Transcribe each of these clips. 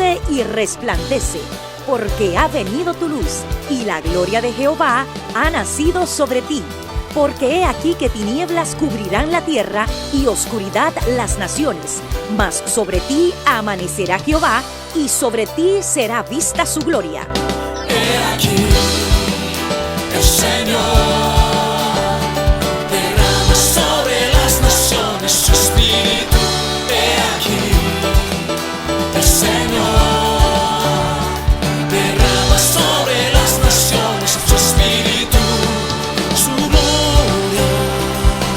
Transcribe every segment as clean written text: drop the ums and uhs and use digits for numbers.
levántate y resplandece, porque ha venido tu luz, y la gloria de Jehová ha nacido sobre ti. Porque he aquí que tinieblas cubrirán la tierra, y oscuridad las naciones. Mas sobre ti amanecerá Jehová, y sobre ti será vista su gloria. He aquí, el Señor derrama sobre las naciones su espíritu. He aquí, el Señor derrama sobre las naciones su espíritu, su gloria,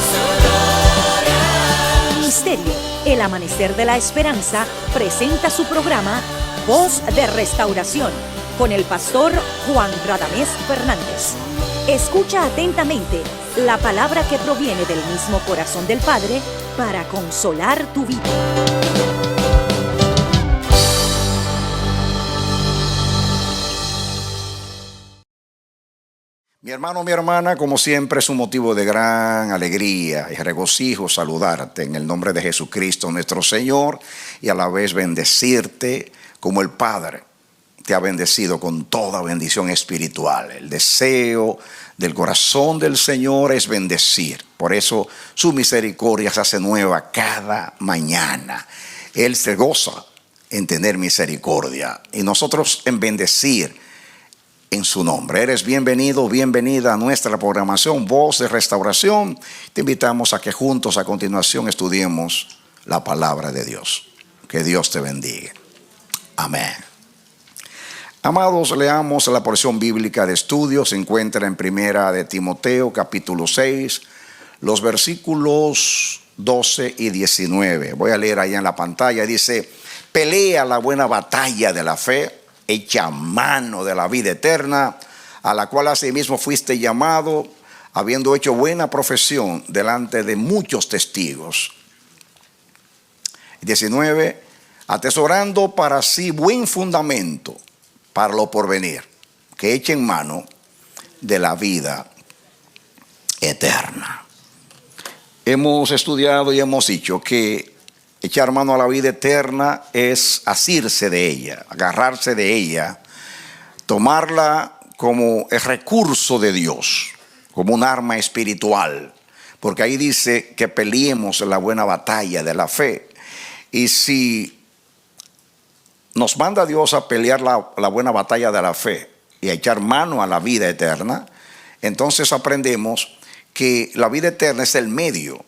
su gloria. Ministerio El Amanecer de la Esperanza presenta su programa Voz de Restauración con el pastor Juan Radamés Fernández. Escucha atentamente la palabra que proviene del mismo corazón del Padre para consolar tu vida. Mi hermano, mi hermana, como siempre es un motivo de gran alegría y regocijo saludarte en el nombre de Jesucristo nuestro Señor y a la vez bendecirte como el Padre te ha bendecido con toda bendición espiritual. El deseo del corazón del Señor es bendecir. Por eso su misericordia se hace nueva cada mañana. Él se goza en tener misericordia y nosotros en bendecir en su nombre. Eres bienvenido, bienvenida a nuestra programación Voz de Restauración. Te invitamos a que juntos a continuación estudiemos la palabra de Dios. Que Dios te bendiga. Amén. Amados, leamos la porción bíblica de estudio. Se encuentra en Primera de Timoteo, capítulo 6, los versículos 12 y 19. Voy a leer ahí en la pantalla. Dice: pelea la buena batalla de la fe, echa mano de la vida eterna, a la cual asimismo fuiste llamado, habiendo hecho buena profesión delante de muchos testigos. 19, atesorando para sí buen fundamento para lo porvenir, que echen mano de la vida eterna. Hemos estudiado y hemos dicho que echar mano a la vida eterna es asirse de ella, agarrarse de ella, tomarla como el recurso de Dios, como un arma espiritual, porque ahí dice que peleemos la buena batalla de la fe. Y si nos manda Dios a pelear la buena batalla de la fe y a echar mano a la vida eterna, entonces aprendemos que la vida eterna es el medio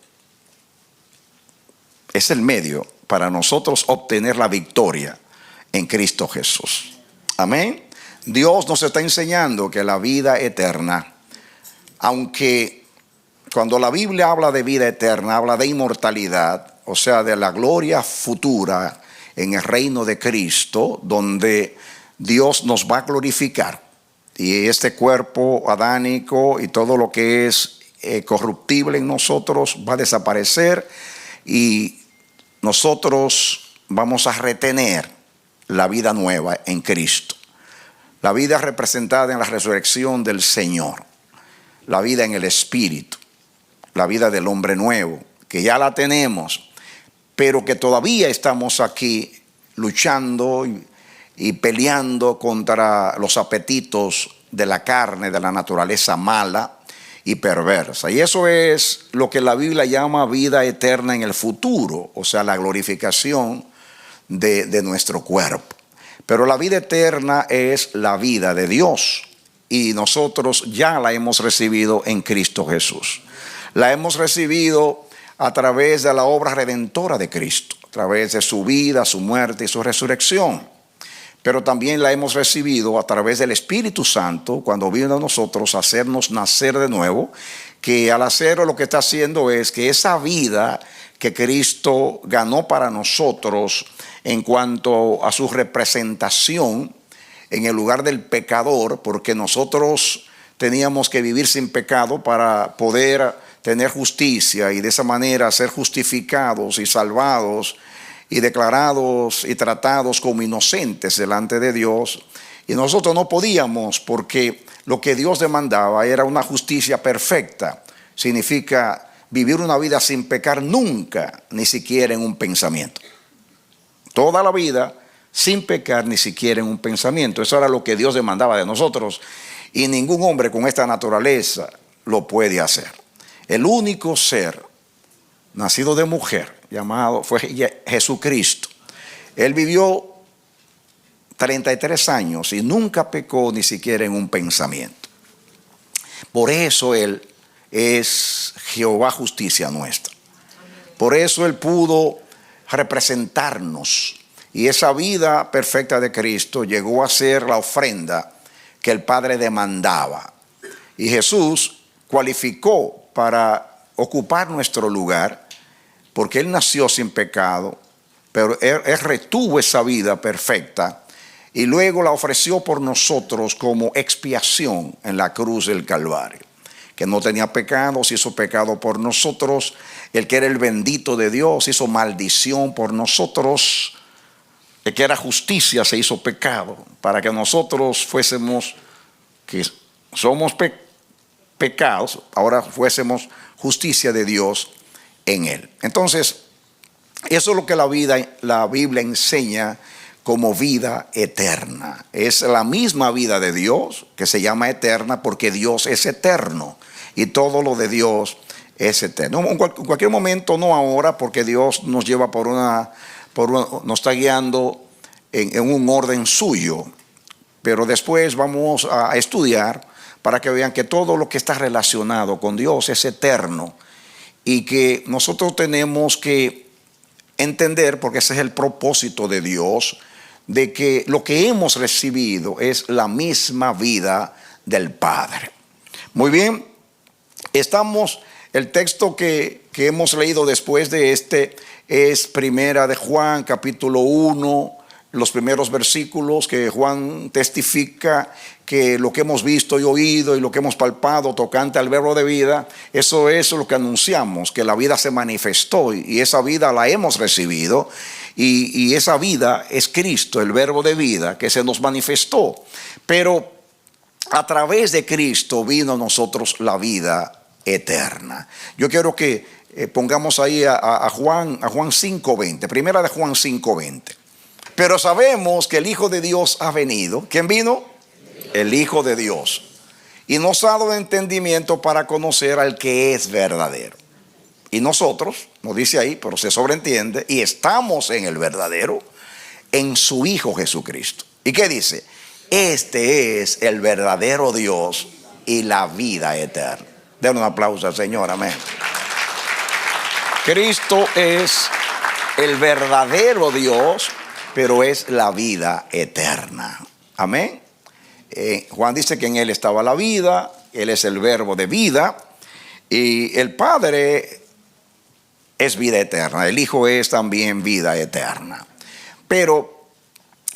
para nosotros obtener la victoria en Cristo Jesús. Amén. Dios nos está enseñando que la vida eterna, aunque cuando la Biblia habla de vida eterna, habla de inmortalidad, o sea, de la gloria futura en el reino de Cristo, donde Dios nos va a glorificar. Y este cuerpo adánico y todo lo que es corruptible en nosotros va a desaparecer y nosotros vamos a retener la vida nueva en Cristo. La vida representada en la resurrección del Señor. La vida en el Espíritu. La vida del hombre nuevo, que ya la tenemos, pero que todavía estamos aquí luchando y peleando contra los apetitos de la carne, de la naturaleza mala y perversa. Y eso es lo que la Biblia llama vida eterna en el futuro, o sea, la glorificación de nuestro cuerpo. Pero la vida eterna es la vida de Dios y nosotros ya la hemos recibido en Cristo Jesús. La hemos recibido a través de la obra redentora de Cristo, a través de su vida, su muerte y su resurrección. Pero también la hemos recibido a través del Espíritu Santo cuando vino a nosotros a hacernos nacer de nuevo, que al hacerlo lo que está haciendo es que esa vida que Cristo ganó para nosotros en cuanto a su representación en el lugar del pecador, porque nosotros teníamos que vivir sin pecado para poder tener justicia y de esa manera ser justificados y salvados y declarados y tratados como inocentes delante de Dios. Y nosotros no podíamos, porque lo que Dios demandaba era una justicia perfecta. Significa vivir una vida sin pecar nunca, ni siquiera en un pensamiento. Toda la vida sin pecar ni siquiera en un pensamiento. Eso era lo que Dios demandaba de nosotros. Y ningún hombre con esta naturaleza lo puede hacer. El único ser nacido de mujer fue Jesucristo. Él vivió 33 años y nunca pecó ni siquiera en un pensamiento. Por eso Él es Jehová justicia nuestra. Por eso Él pudo representarnos. Y esa vida perfecta de Cristo llegó a ser la ofrenda que el Padre demandaba. Y Jesús cualificó para ocupar nuestro lugar, porque Él nació sin pecado, pero Él retuvo esa vida perfecta y luego la ofreció por nosotros como expiación en la cruz del Calvario. Que no tenía pecado, se hizo pecado por nosotros. El que era el bendito de Dios hizo maldición por nosotros. El que era justicia se hizo pecado para que nosotros fuésemos, que somos pecados, ahora fuésemos justicia de Dios en Él. Entonces, eso es lo que la Biblia enseña como vida eterna. Es la misma vida de Dios que se llama eterna porque Dios es eterno y todo lo de Dios es eterno. En cualquier momento, no ahora, porque Dios nos lleva nos está guiando en un orden suyo, pero después vamos a estudiar para que vean que todo lo que está relacionado con Dios es eterno y que nosotros tenemos que entender, porque ese es el propósito de Dios, de que lo que hemos recibido es la misma vida del Padre. Muy bien, el texto que hemos leído después de este es Primera de Juan, capítulo 1, los primeros versículos que Juan testifica que lo que hemos visto y oído y lo que hemos palpado tocante al verbo de vida, eso es lo que anunciamos, que la vida se manifestó y esa vida la hemos recibido y esa vida es Cristo, el verbo de vida que se nos manifestó. Pero a través de Cristo vino a nosotros la vida eterna. Yo quiero que pongamos ahí a Juan 5:20, Primera de Juan 5:20. Pero sabemos que el Hijo de Dios ha venido. ¿Quién vino? El Hijo de Dios. Y nos ha dado entendimiento para conocer al que es verdadero. Y nosotros, nos dice ahí, pero se sobreentiende, y estamos en el verdadero, en su Hijo Jesucristo. ¿Y qué dice? Este es el verdadero Dios y la vida eterna. Den un aplauso al Señor, amén. Cristo es el verdadero Dios, pero es la vida eterna. Amén. Juan dice que en Él estaba la vida, Él es el verbo de vida, y el Padre es vida eterna, el Hijo es también vida eterna. Pero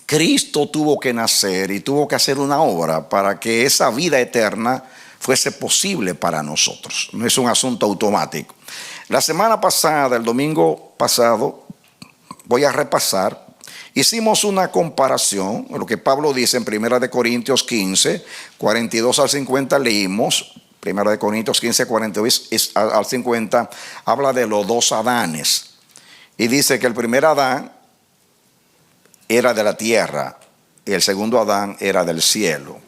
Cristo tuvo que nacer y tuvo que hacer una obra para que esa vida eterna fuese posible para nosotros. No es un asunto automático. La semana pasada, el domingo pasado, voy a repasar. Hicimos una comparación, lo que Pablo dice en 1 Corintios 15, 42 al 50 leímos. 1 Corintios 15, 42 al 50 habla de los dos Adanes. Y dice que el primer Adán era de la tierra y el segundo Adán era del cielo.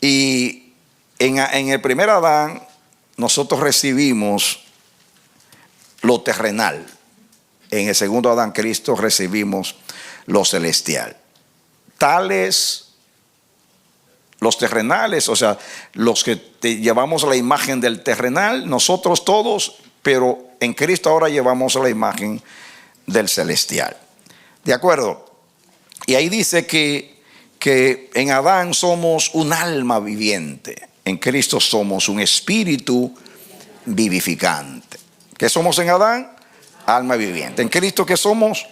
Y en el primer Adán nosotros recibimos lo terrenal. En el segundo Adán, Cristo, recibimos lo celestial. Tales los terrenales, o sea, los que llevamos la imagen del terrenal, nosotros todos, pero en Cristo ahora llevamos la imagen del celestial. ¿De acuerdo? Y ahí dice que en Adán somos un alma viviente, en Cristo somos un espíritu vivificante. ¿Qué somos en Adán? Alma viviente. En Cristo, ¿qué somos?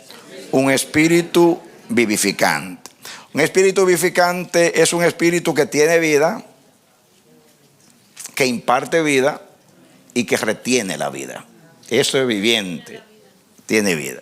Un espíritu vivificante. Un espíritu vivificante es un espíritu que tiene vida, que imparte vida y que retiene la vida. Eso es viviente, tiene vida.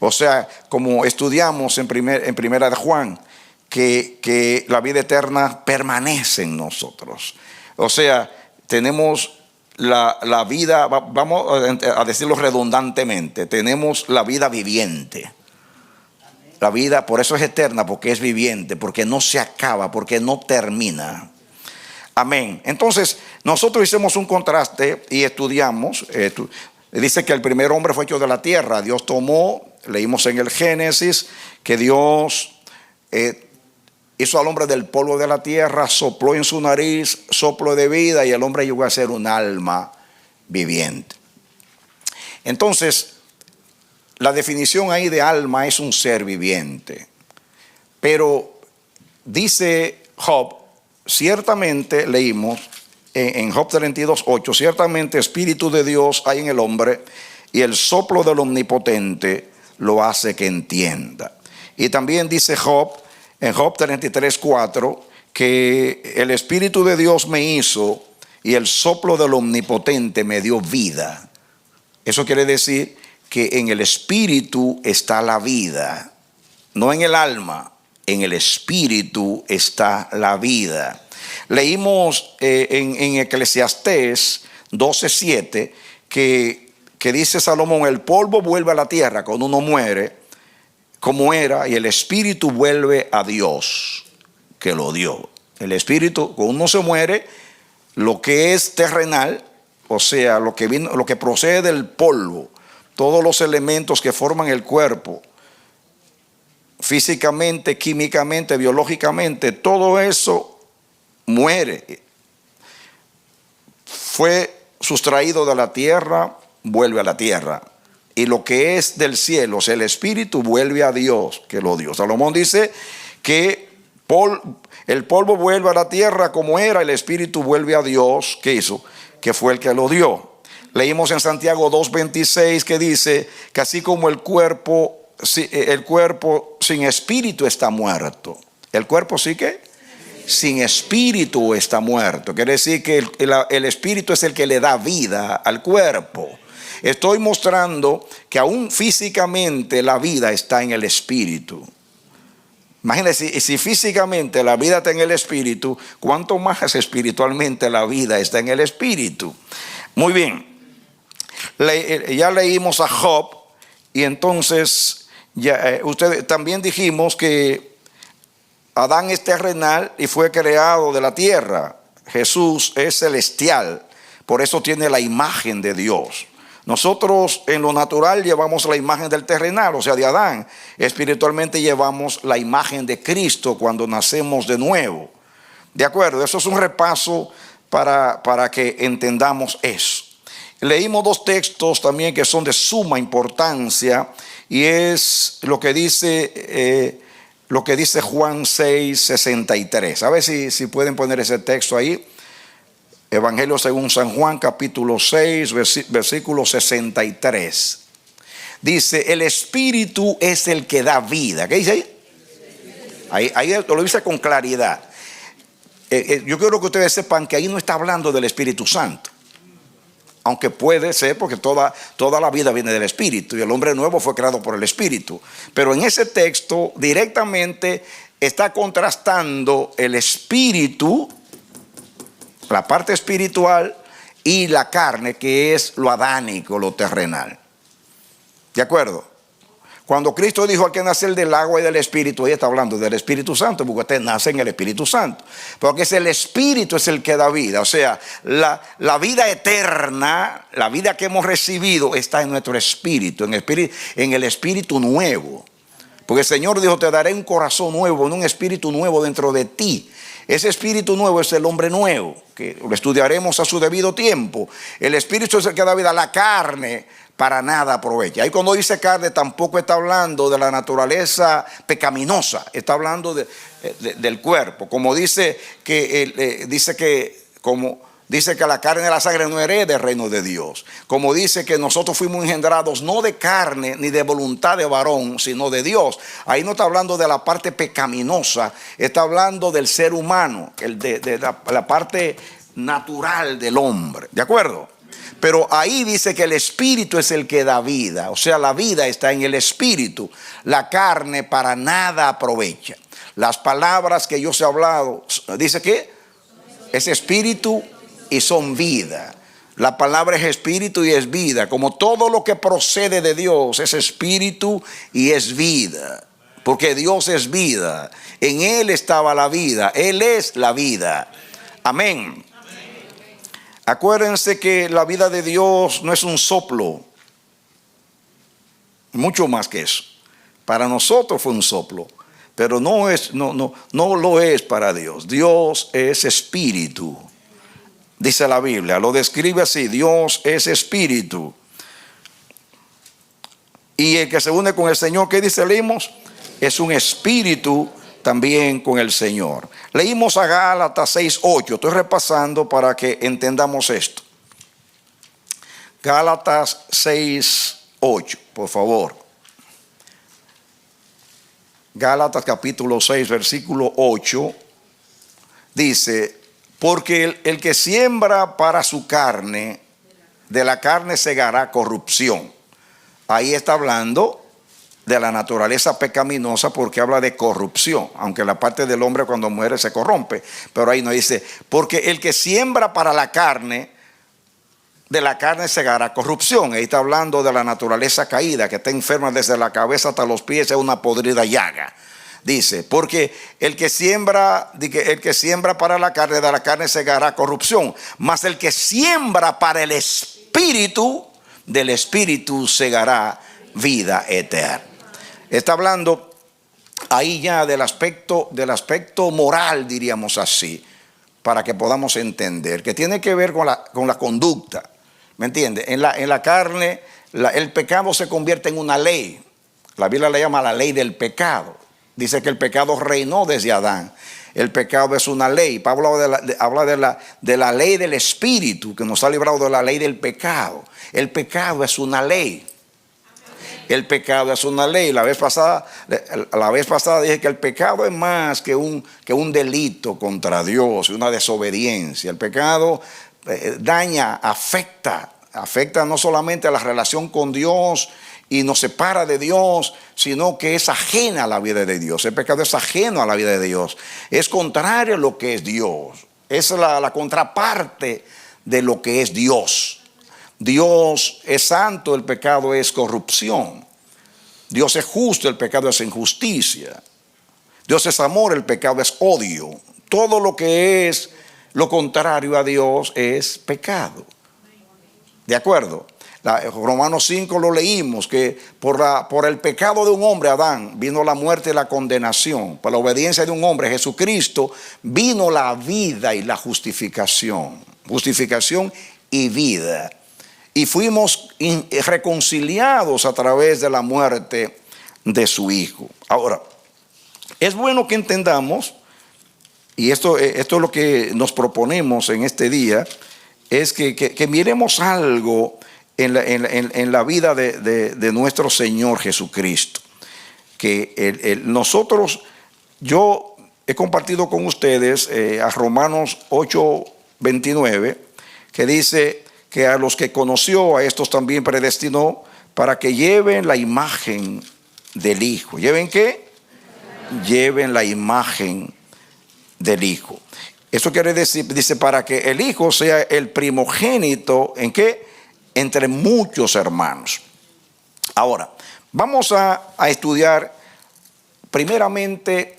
O sea, como estudiamos en primera de Juan, que la vida eterna permanece en nosotros. O sea, tenemos la vida, vamos a decirlo redundantemente, tenemos la vida viviente. La vida por eso es eterna, porque es viviente, porque no se acaba, porque no termina. Amén. Entonces, nosotros hicimos un contraste y estudiamos. Dice que el primer hombre fue hecho de la tierra. Dios tomó, leímos en el Génesis, que Dios hizo al hombre del polvo de la tierra, sopló en su nariz, soplo de vida, y el hombre llegó a ser un alma viviente. Entonces, la definición ahí de alma es un ser viviente. Pero dice Job, ciertamente leímos en Job 32:8, ciertamente espíritu de Dios hay en el hombre y el soplo del omnipotente lo hace que entienda. Y también dice Job en Job 33:4 que el espíritu de Dios me hizo y el soplo del omnipotente me dio vida. Eso quiere decir que en el espíritu está la vida, no en el alma, en el espíritu está la vida. Leímos en Eclesiastés 12:7 que dice Salomón, el polvo vuelve a la tierra cuando uno muere, como era, y el espíritu vuelve a Dios que lo dio. El espíritu, cuando uno se muere, lo que es terrenal, o sea, lo que procede del polvo, todos los elementos que forman el cuerpo, físicamente, químicamente, biológicamente, todo eso muere. Fue sustraído de la tierra, vuelve a la tierra. Y lo que es del cielo, o sea, el espíritu vuelve a Dios que lo dio. Salomón dice que el polvo vuelve a la tierra como era, el espíritu vuelve a Dios que hizo, que fue el que lo dio. Leímos en Santiago 2:26 que dice que así como el cuerpo sin espíritu está muerto. El cuerpo sí que sin espíritu está muerto. Quiere decir que el espíritu es el que le da vida al cuerpo. Estoy mostrando que aún físicamente la vida está en el espíritu. Imagínense, si físicamente la vida está en el espíritu, ¿cuánto más espiritualmente la vida está en el espíritu? Muy bien. Ya leímos a Job y entonces ustedes también dijimos que Adán es terrenal y fue creado de la tierra. Jesús es celestial, por eso tiene la imagen de Dios. Nosotros en lo natural llevamos la imagen del terrenal, o sea, de Adán. Espiritualmente llevamos la imagen de Cristo cuando nacemos de nuevo. ¿De acuerdo? Eso es un repaso para que entendamos eso. Leímos dos textos también que son de suma importancia y es lo que dice Juan 6:63. A ver si pueden poner ese texto ahí. Evangelio según San Juan, capítulo 6, versículo 63. Dice, el espíritu es el que da vida. ¿Qué dice ahí? Ahí lo dice con claridad. Yo quiero que ustedes sepan que ahí no está hablando del Espíritu Santo. Aunque puede ser porque toda la vida viene del Espíritu y el hombre nuevo fue creado por el Espíritu. Pero en ese texto directamente está contrastando el Espíritu, la parte espiritual, y la carne, que es lo adánico, lo terrenal. ¿De acuerdo? Cuando Cristo dijo hay que nacer del agua y del Espíritu, ella está hablando del Espíritu Santo, porque usted nace en el Espíritu Santo. Porque es el Espíritu es el que da vida. O sea, la vida eterna, la vida que hemos recibido está en nuestro espíritu, en el espíritu nuevo. Porque el Señor dijo, te daré un corazón nuevo, un espíritu nuevo dentro de ti. Ese espíritu nuevo es el hombre nuevo, que lo estudiaremos a su debido tiempo. El espíritu es el que da vida. La carne para nada aprovecha. Ahí cuando dice carne tampoco está hablando de la naturaleza pecaminosa, está hablando del cuerpo. Como dice que la carne de la sangre no hereda el reino de Dios. Como dice que nosotros fuimos engendrados no de carne ni de voluntad de varón, sino de Dios. Ahí no está hablando de la parte pecaminosa, está hablando del ser humano, de la parte natural del hombre. ¿De acuerdo? Pero ahí dice que el espíritu es el que da vida. O sea, la vida está en el espíritu. La carne para nada aprovecha. Las palabras que yo os he hablado, dice que es espíritu y son vida. La palabra es espíritu y es vida. Como todo lo que procede de Dios es espíritu y es vida. porque Dios es vida. En Él estaba la vida. Él es la vida. Amén. Acuérdense que la vida de Dios no es un soplo. Mucho más que eso. Para nosotros fue un soplo, pero no lo es para Dios. Dios es espíritu. Dice la Biblia, lo describe así: Dios es espíritu. Y el que se une con el Señor, ¿qué dice? Leímos, es un espíritu también con el Señor. Leímos a Gálatas 6:8. Estoy repasando para que entendamos esto. Gálatas 6:8, por favor. Gálatas capítulo 6, versículo 8. Dice: porque el que siembra para su carne, de la carne segará corrupción. Ahí está hablando de la naturaleza pecaminosa, porque habla de corrupción, aunque la parte del hombre cuando muere se corrompe, pero ahí no dice, porque el que siembra para la carne, de la carne segará corrupción. Ahí está hablando de la naturaleza caída, que está enferma desde la cabeza hasta los pies, es una podrida llaga. Dice, porque el que siembra para la carne, de la carne segará corrupción, mas el que siembra para el espíritu, del espíritu segará vida eterna. Está hablando ahí ya del aspecto moral, diríamos así, para que podamos entender, que tiene que ver con la conducta. ¿Me entiende? En la carne, el pecado se convierte en una ley. La Biblia le llama la ley del pecado. Dice que el pecado reinó desde Adán. El pecado es una ley. Pablo habla de la ley del espíritu, que nos ha librado de la ley del pecado. El pecado es una ley. El pecado es una ley. La vez pasada dije que el pecado es más que un delito contra Dios, una desobediencia. El pecado daña, afecta no solamente a la relación con Dios y nos separa de Dios, sino que es ajena a la vida de Dios. El pecado es ajeno a la vida de Dios. Es contrario a lo que es Dios. Es la contraparte de lo que es Dios. Dios es santo, el pecado es corrupción. Dios es justo, el pecado es injusticia. Dios es amor, el pecado es odio. Todo lo que es lo contrario a Dios es pecado. ¿De acuerdo? Romanos 5 lo leímos, que por el pecado de un hombre, Adán, vino la muerte y la condenación. Por la obediencia de un hombre, Jesucristo, vino la vida y la justificación. Justificación y vida. Y fuimos reconciliados a través de la muerte de su Hijo. Ahora, es bueno que entendamos, y esto es lo que nos proponemos en este día, es que miremos algo en la vida de nuestro Señor Jesucristo. Que nosotros, yo he compartido con ustedes a Romanos 8:29, que dice que a los que conoció, a estos también predestinó para que lleven la imagen del Hijo. ¿Lleven qué? Lleven la imagen del Hijo. Eso quiere decir, dice, para que el Hijo sea el primogénito, ¿en qué? Entre muchos hermanos. Ahora, vamos a estudiar primeramente,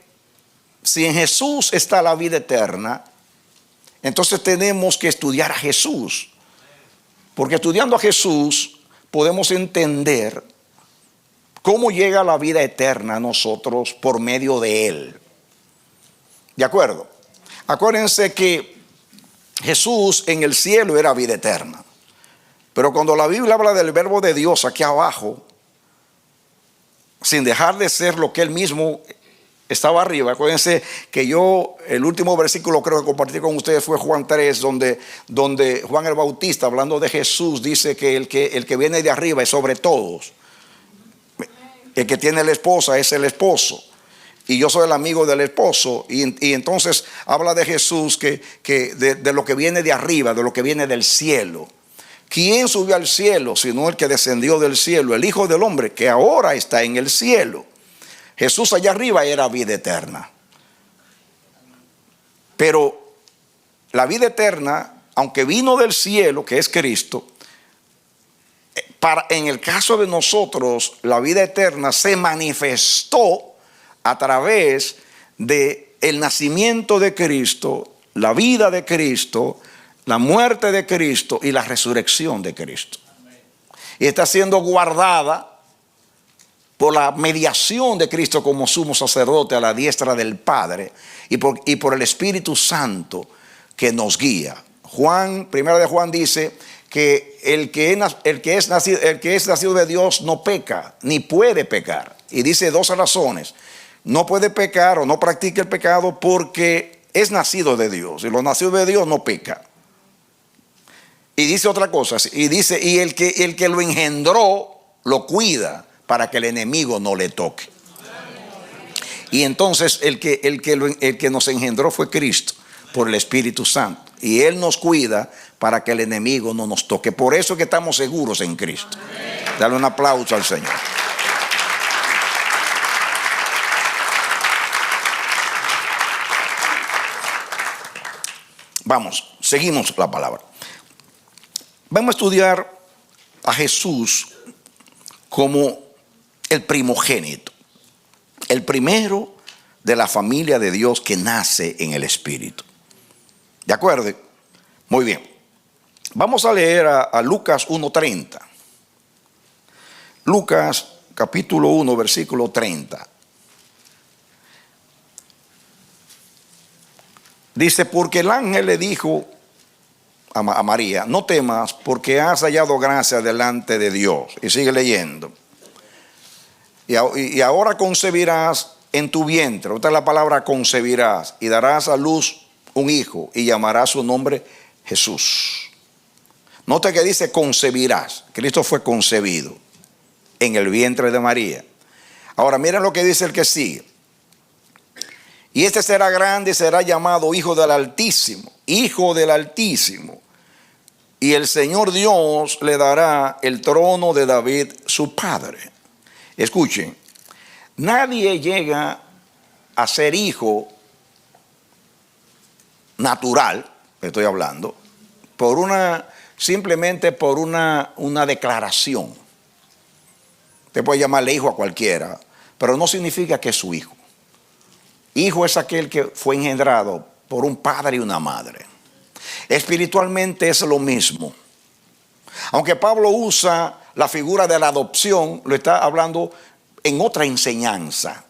si en Jesús está la vida eterna, entonces tenemos que estudiar a Jesús. Porque estudiando a Jesús podemos entender cómo llega la vida eterna a nosotros por medio de Él. ¿De acuerdo? Acuérdense que Jesús en el cielo era vida eterna. Pero cuando la Biblia habla del verbo de Dios aquí abajo, sin dejar de ser lo que Él mismo estaba arriba. Acuérdense que el último versículo creo que compartí con ustedes fue Juan 3, donde Juan el Bautista, hablando de Jesús, dice que el que viene de arriba es sobre todos. El que tiene la esposa es el esposo. Y yo soy el amigo del esposo. Y entonces habla de Jesús de lo que viene de arriba, de lo que viene del cielo. ¿Quién subió al cielo sino el que descendió del cielo? El Hijo del Hombre, que ahora está en el cielo. Jesús allá arriba era vida eterna. Pero la vida eterna, aunque vino del cielo, que es Cristo, en el caso de nosotros, la vida eterna se manifestó a través de el nacimiento de Cristo, la vida de Cristo, la muerte de Cristo y la resurrección de Cristo. Y está siendo guardada por la mediación de Cristo como sumo sacerdote a la diestra del Padre y por el Espíritu Santo que nos guía. Primera de Juan dice que el que es nacido de Dios no peca, ni puede pecar. Y dice 2 razones. No puede pecar o no practica el pecado porque es nacido de Dios. Y lo nacido de Dios no peca. Y dice otra cosa. Y dice, y el que lo engendró, lo cuida para que el enemigo no le toque. Y entonces el que nos engendró fue Cristo por el Espíritu Santo. Y Él nos cuida para que el enemigo no nos toque. Por eso es que estamos seguros en Cristo. Dale un aplauso al Señor. Vamos, seguimos la palabra. Vamos a estudiar a Jesús como el primogénito, el primero de la familia de Dios que nace en el Espíritu. ¿De acuerdo? Muy bien. Vamos a leer a Lucas 1:30. Lucas capítulo 1, versículo 30. Dice, porque el ángel le dijo a María, no temas porque has hallado gracia delante de Dios. Y sigue leyendo. Y ahora concebirás en tu vientre, otra es la palabra concebirás, y darás a luz un hijo y llamarás su nombre Jesús. Note que dice concebirás. Cristo fue concebido en el vientre de María. Ahora miren lo que dice el que sigue. Y este será grande y será llamado Hijo del Altísimo. Hijo del Altísimo. Y el Señor Dios le dará el trono de David su padre. Escuchen, nadie llega a ser hijo natural, estoy hablando, simplemente por una declaración. Usted puede llamarle hijo a cualquiera, pero no significa que es su hijo. Hijo es aquel que fue engendrado por un padre y una madre. Espiritualmente es lo mismo. Aunque Pablo usa la figura de la adopción, lo está hablando en otra enseñanza.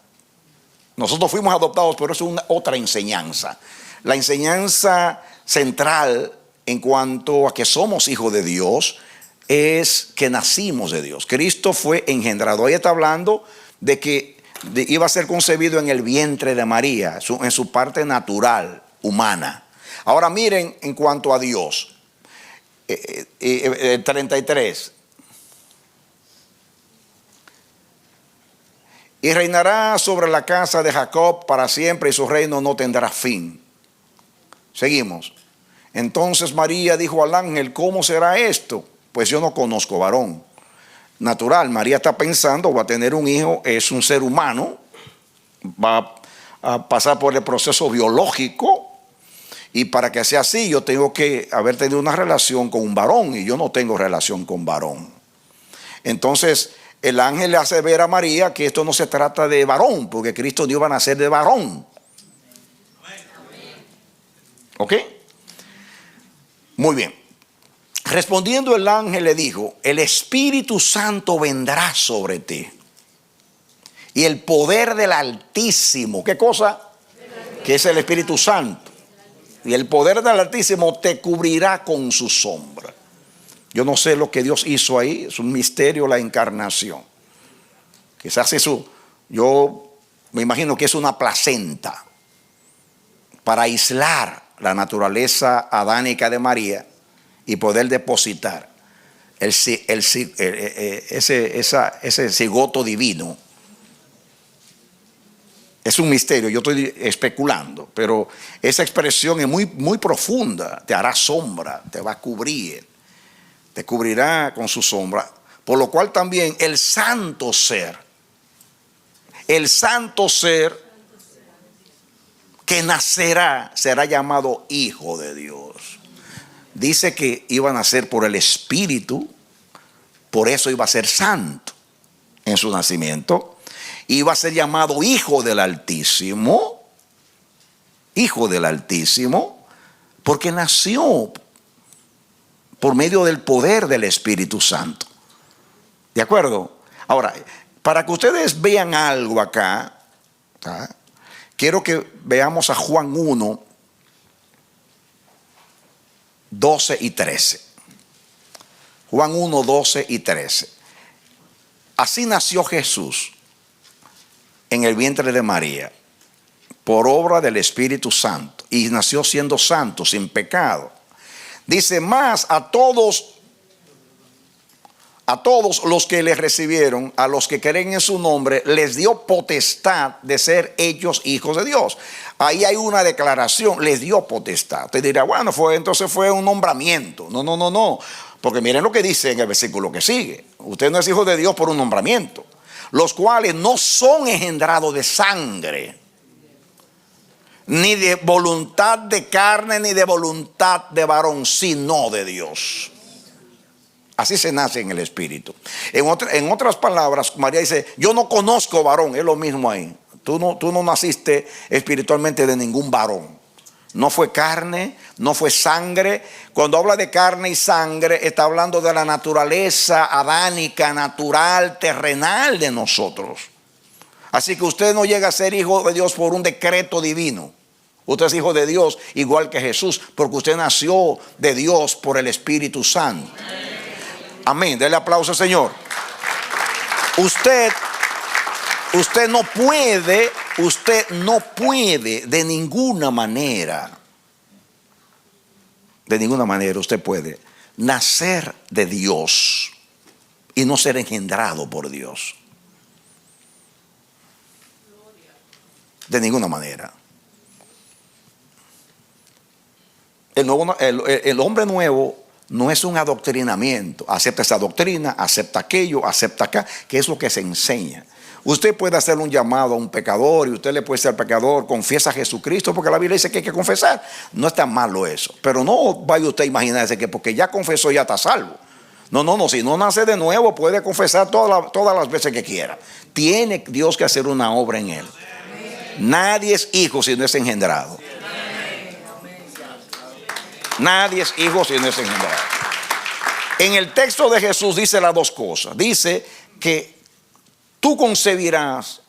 Nosotros fuimos adoptados, pero es otra enseñanza. La enseñanza central en cuanto a que somos hijos de Dios es que nacimos de Dios. Cristo fue engendrado. Ahí está hablando de que iba a ser concebido en el vientre de María, en su parte natural, humana. Ahora miren en cuanto a Dios. 33. Y reinará sobre la casa de Jacob para siempre y su reino no tendrá fin. Seguimos. Entonces María dijo al ángel, ¿cómo será esto? Pues yo no conozco varón. Natural, María está pensando, va a tener un hijo, es un ser humano, va a pasar por el proceso biológico. Y para que sea así, yo tengo que haber tenido una relación con un varón y yo no tengo relación con varón. Entonces, el ángel le hace ver a María que esto no se trata de varón, porque Cristo no iba a nacer de varón. ¿Ok? Muy bien. Respondiendo el ángel le dijo, el Espíritu Santo vendrá sobre ti. Y el poder del Altísimo, ¿qué cosa? Que es el Espíritu Santo. Y el poder del Altísimo te cubrirá con su sombra. Yo no sé lo que Dios hizo ahí, es un misterio la encarnación. Quizás eso, yo me imagino que es una placenta para aislar la naturaleza adánica de María y poder depositar ese cigoto divino. Es un misterio, yo estoy especulando, pero esa expresión es muy, muy profunda. Te hará sombra, te va a cubrir, te cubrirá con su sombra. Por lo cual también el santo ser que nacerá será llamado Hijo de Dios. Dice que iba a nacer por el Espíritu, por eso iba a ser santo en su nacimiento. Iba a ser llamado Hijo del Altísimo. Hijo del Altísimo. Porque nació por medio del poder del Espíritu Santo. ¿De acuerdo? Ahora, para que ustedes vean algo acá, ¿tá? Quiero que veamos a Juan 1, 12 y 13. Juan 1, 12 y 13. Así nació Jesús en el vientre de María, por obra del Espíritu Santo, y nació siendo santo, sin pecado. Dice, más a todos los que le recibieron, a los que creen en su nombre, les dio potestad de ser hechos hijos de Dios. Ahí hay una declaración, les dio potestad. Usted dirá, bueno, entonces fue un nombramiento. No. Porque miren lo que dice en el versículo que sigue. Usted no es hijo de Dios por un nombramiento. Los cuales no son engendrados de sangre, ni de voluntad de carne, ni de voluntad de varón, sino de Dios. Así se nace en el Espíritu. En otras palabras, María dice, yo no conozco varón. Es lo mismo ahí. Tú no naciste espiritualmente de ningún varón. No fue carne, no fue sangre. Cuando habla de carne y sangre, está hablando de la naturaleza adánica, natural, terrenal de nosotros. Así que usted no llega a ser hijo de Dios por un decreto divino. Usted es hijo de Dios igual que Jesús, porque usted nació de Dios por el Espíritu Santo. Amén. Dele aplauso al Señor. Usted no puede de ninguna manera usted puede nacer de Dios y no ser engendrado por Dios. De ninguna manera. El hombre nuevo no es un adoctrinamiento. Acepta esa doctrina, acepta aquello, acepta acá, que es lo que se enseña. Usted puede hacer un llamado a un pecador y usted le puede ser pecador, confiesa a Jesucristo, porque la Biblia dice que hay que confesar. No está malo eso, pero no vaya usted a imaginarse que porque ya confesó ya está salvo. No, si no nace de nuevo puede confesar todas las veces que quiera. Tiene Dios que hacer una obra en él. Nadie es hijo si no es engendrado. Nadie es hijo si no es engendrado. En el texto de Jesús dice las dos cosas. Dice que tú concebirás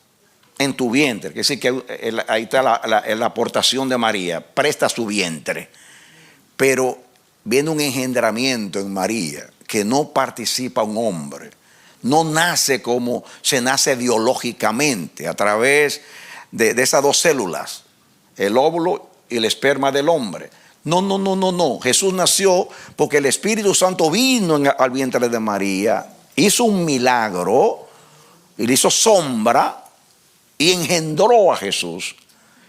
en tu vientre, que decir que ahí está la aportación de María, presta su vientre, pero viene un engendramiento en María que no participa un hombre, no nace como se nace biológicamente a través de esas dos células, el óvulo y el esperma del hombre. No. Jesús nació porque el Espíritu Santo vino al vientre de María, hizo un milagro y le hizo sombra y engendró a Jesús.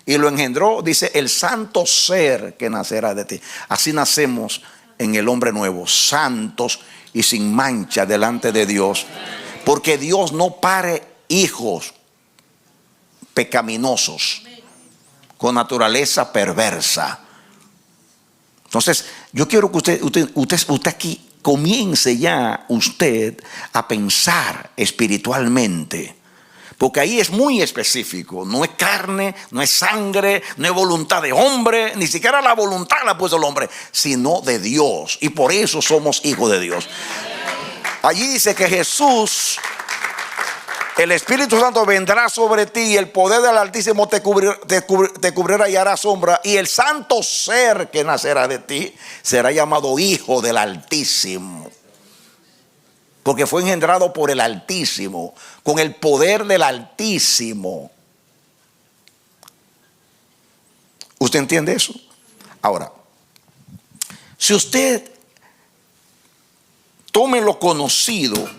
Y lo engendró, dice, el santo ser que nacerá de ti. Así nacemos en el hombre nuevo, santos y sin mancha delante de Dios. Porque Dios no pare hijos pecaminosos con naturaleza perversa. Entonces, yo quiero que usted aquí comience ya usted a pensar espiritualmente. Porque ahí es muy específico. No es carne, no es sangre, no es voluntad de hombre. Ni siquiera la voluntad la ha puesto el hombre, sino de Dios. Y por eso somos hijos de Dios. Allí dice que Jesús, el Espíritu Santo vendrá sobre ti y el poder del Altísimo te cubrirá y hará sombra. Y el santo ser que nacerá de ti será llamado Hijo del Altísimo. Porque fue engendrado por el Altísimo, con el poder del Altísimo. ¿Usted entiende eso? Ahora, si usted tome lo conocido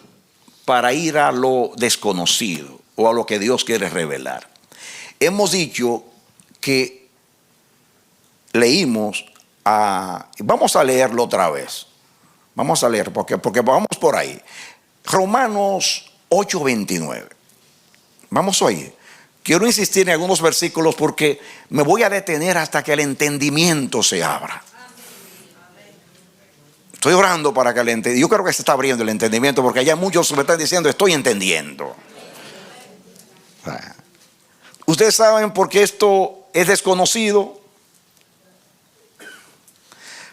para ir a lo desconocido o a lo que Dios quiere revelar. Hemos dicho que leímos, vamos a leerlo otra vez. Vamos a leer porque vamos por ahí. Romanos 8:29. Vamos a oír. Quiero insistir en algunos versículos porque me voy a detener hasta que el entendimiento se abra. Estoy orando para que el entendimiento, yo creo que se está abriendo el entendimiento porque ya muchos me están diciendo estoy entendiendo. Ustedes saben por qué esto es desconocido.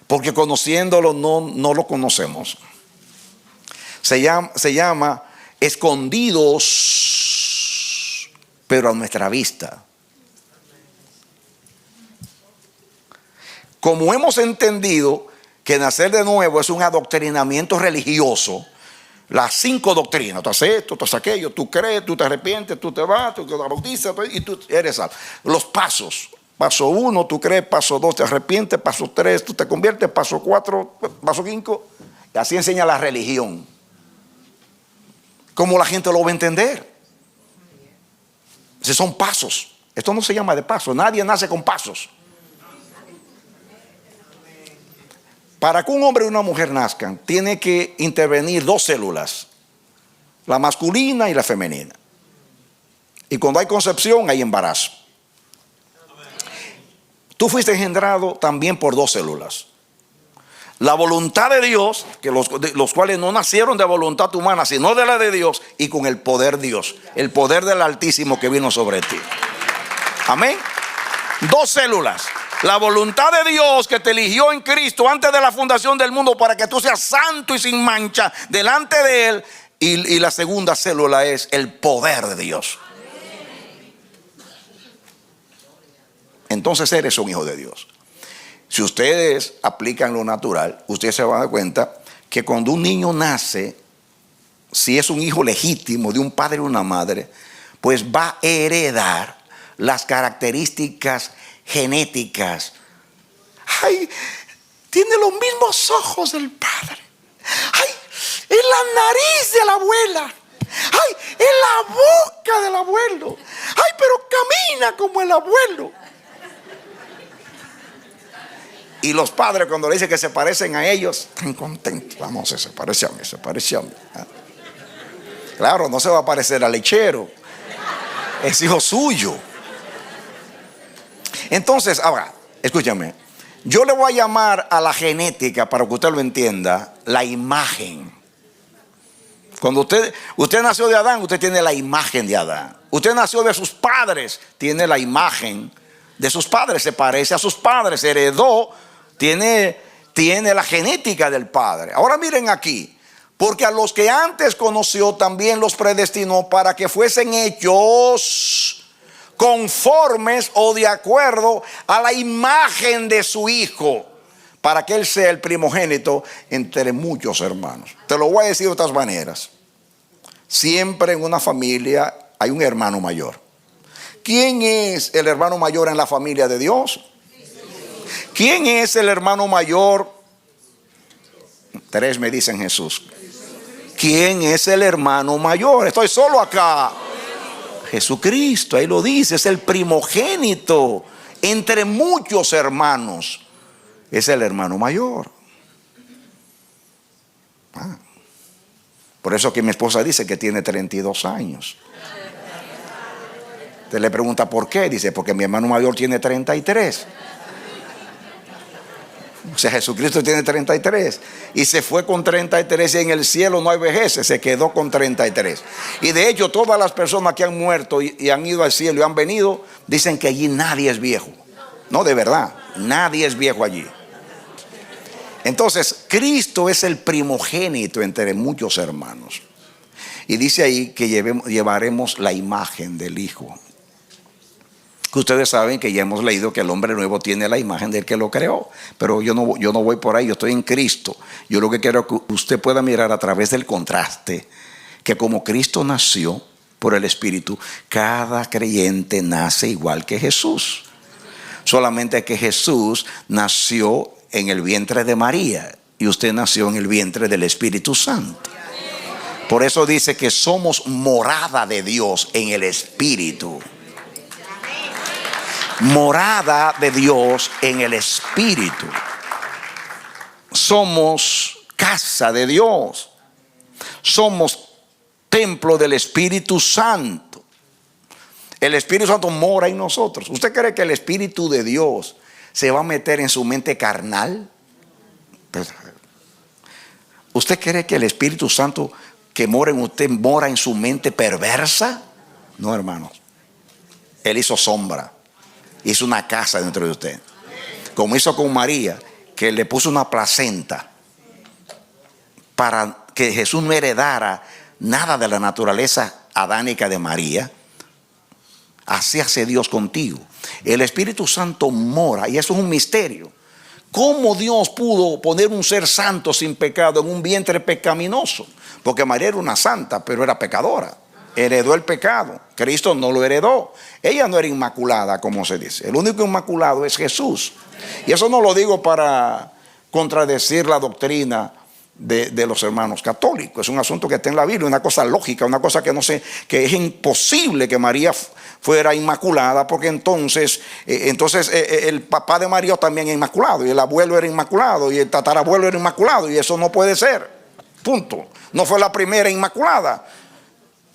Porque conociéndolo no lo conocemos. Se llama escondidos, pero a nuestra vista. Como hemos entendido que nacer de nuevo es un adoctrinamiento religioso, las 5 doctrinas, tú haces esto, tú haces aquello, tú crees, tú te arrepientes, tú te vas, tú te bautizas y tú eres salvo. Los pasos. Paso 1, tú crees. Paso 2, te arrepientes. Paso 3, tú te conviertes. Paso 4, paso 5. Y así enseña la religión. ¿Cómo la gente lo va a entender? Esos son pasos. Esto no se llama de pasos. Nadie nace con pasos. Para que un hombre y una mujer nazcan, tiene que intervenir 2 células. La masculina y la femenina. Y cuando hay concepción, hay embarazo. Tú fuiste engendrado también por 2 células. La voluntad de Dios, que los cuales no nacieron de voluntad humana, sino de la de Dios, y con el poder de Dios, el poder del Altísimo que vino sobre ti. Amén. 2 células. La voluntad de Dios que te eligió en Cristo antes de la fundación del mundo para que tú seas santo y sin mancha delante de Él. Y la segunda célula es el poder de Dios. Entonces eres un hijo de Dios. Si ustedes aplican lo natural, ustedes se van a dar cuenta que cuando un niño nace, si es un hijo legítimo de un padre y una madre, pues va a heredar las características genéticas. Ay, tiene los mismos ojos del padre. Ay, es la nariz de la abuela. Ay, es la boca del abuelo. Ay, pero camina como el abuelo. Y los padres, cuando le dicen que se parecen a ellos, están contentos. Vamos, se parece a mí, se parece a mí. Claro, no se va a parecer al lechero. Es hijo suyo. Entonces, ahora, escúchame. Yo le voy a llamar a la genética, para que usted lo entienda, la imagen. Cuando usted nació de Adán, usted tiene la imagen de Adán. Usted nació de sus padres, tiene la imagen de sus padres. Se parece a sus padres, heredó. Tiene la genética del Padre. Ahora miren aquí. Porque a los que antes conoció también los predestinó para que fuesen hechos conformes o de acuerdo a la imagen de su Hijo, para que Él sea el primogénito entre muchos hermanos. Te lo voy a decir de otras maneras. Siempre en una familia hay un hermano mayor. ¿Quién es el hermano mayor en la familia de Dios? ¿Quién es el hermano mayor? 3 me dicen Jesús. ¿Quién es el hermano mayor? Estoy solo acá. Jesucristo, ahí lo dice, es el primogénito entre muchos hermanos. Es el hermano mayor. Por eso que mi esposa dice que tiene 32 años. Usted le pregunta por qué. Dice, porque mi hermano mayor tiene 33. O sea, Jesucristo tiene 33 y se fue con 33 y en el cielo no hay vejez, se quedó con 33. Y de hecho todas las personas que han muerto y han ido al cielo y han venido, dicen que allí nadie es viejo. No, de verdad, nadie es viejo allí. Entonces, Cristo es el primogénito entre muchos hermanos. Y dice ahí que llevaremos la imagen del Hijo. Que ustedes saben que ya hemos leído que el hombre nuevo tiene la imagen del que lo creó. Pero yo no voy por ahí, yo estoy en Cristo. Yo lo que quiero es que usted pueda mirar a través del contraste, que como Cristo nació por el Espíritu, cada creyente nace igual que Jesús. Solamente que Jesús nació en el vientre de María y usted nació en el vientre del Espíritu Santo. Por eso dice que somos morada de Dios en el Espíritu. Morada de Dios en el Espíritu. Somos casa de Dios. Somos templo del Espíritu Santo. El Espíritu Santo mora en nosotros. ¿Usted cree que el Espíritu de Dios se va a meter en su mente carnal? ¿Usted cree que el Espíritu Santo que mora en usted mora en su mente perversa? No, hermanos. Él hizo sombra, hizo una casa dentro de usted. Como hizo con María, que le puso una placenta para que Jesús no heredara nada de la naturaleza adánica de María. Así hace Dios contigo. El Espíritu Santo mora, y eso es un misterio. ¿Cómo Dios pudo poner un ser santo sin pecado en un vientre pecaminoso? Porque María era una santa, pero era pecadora. Heredó el pecado. Cristo no lo heredó. Ella no era inmaculada, como se dice. El único inmaculado es Jesús. Y eso no lo digo para contradecir la doctrina de los hermanos católicos. Es un asunto que está en la Biblia, una cosa lógica, una cosa que no sé, que es imposible que María fuera inmaculada, porque entonces el papá de María también es inmaculado, y el abuelo era inmaculado, y el tatarabuelo era inmaculado, y eso no puede ser. Punto. No fue la primera inmaculada.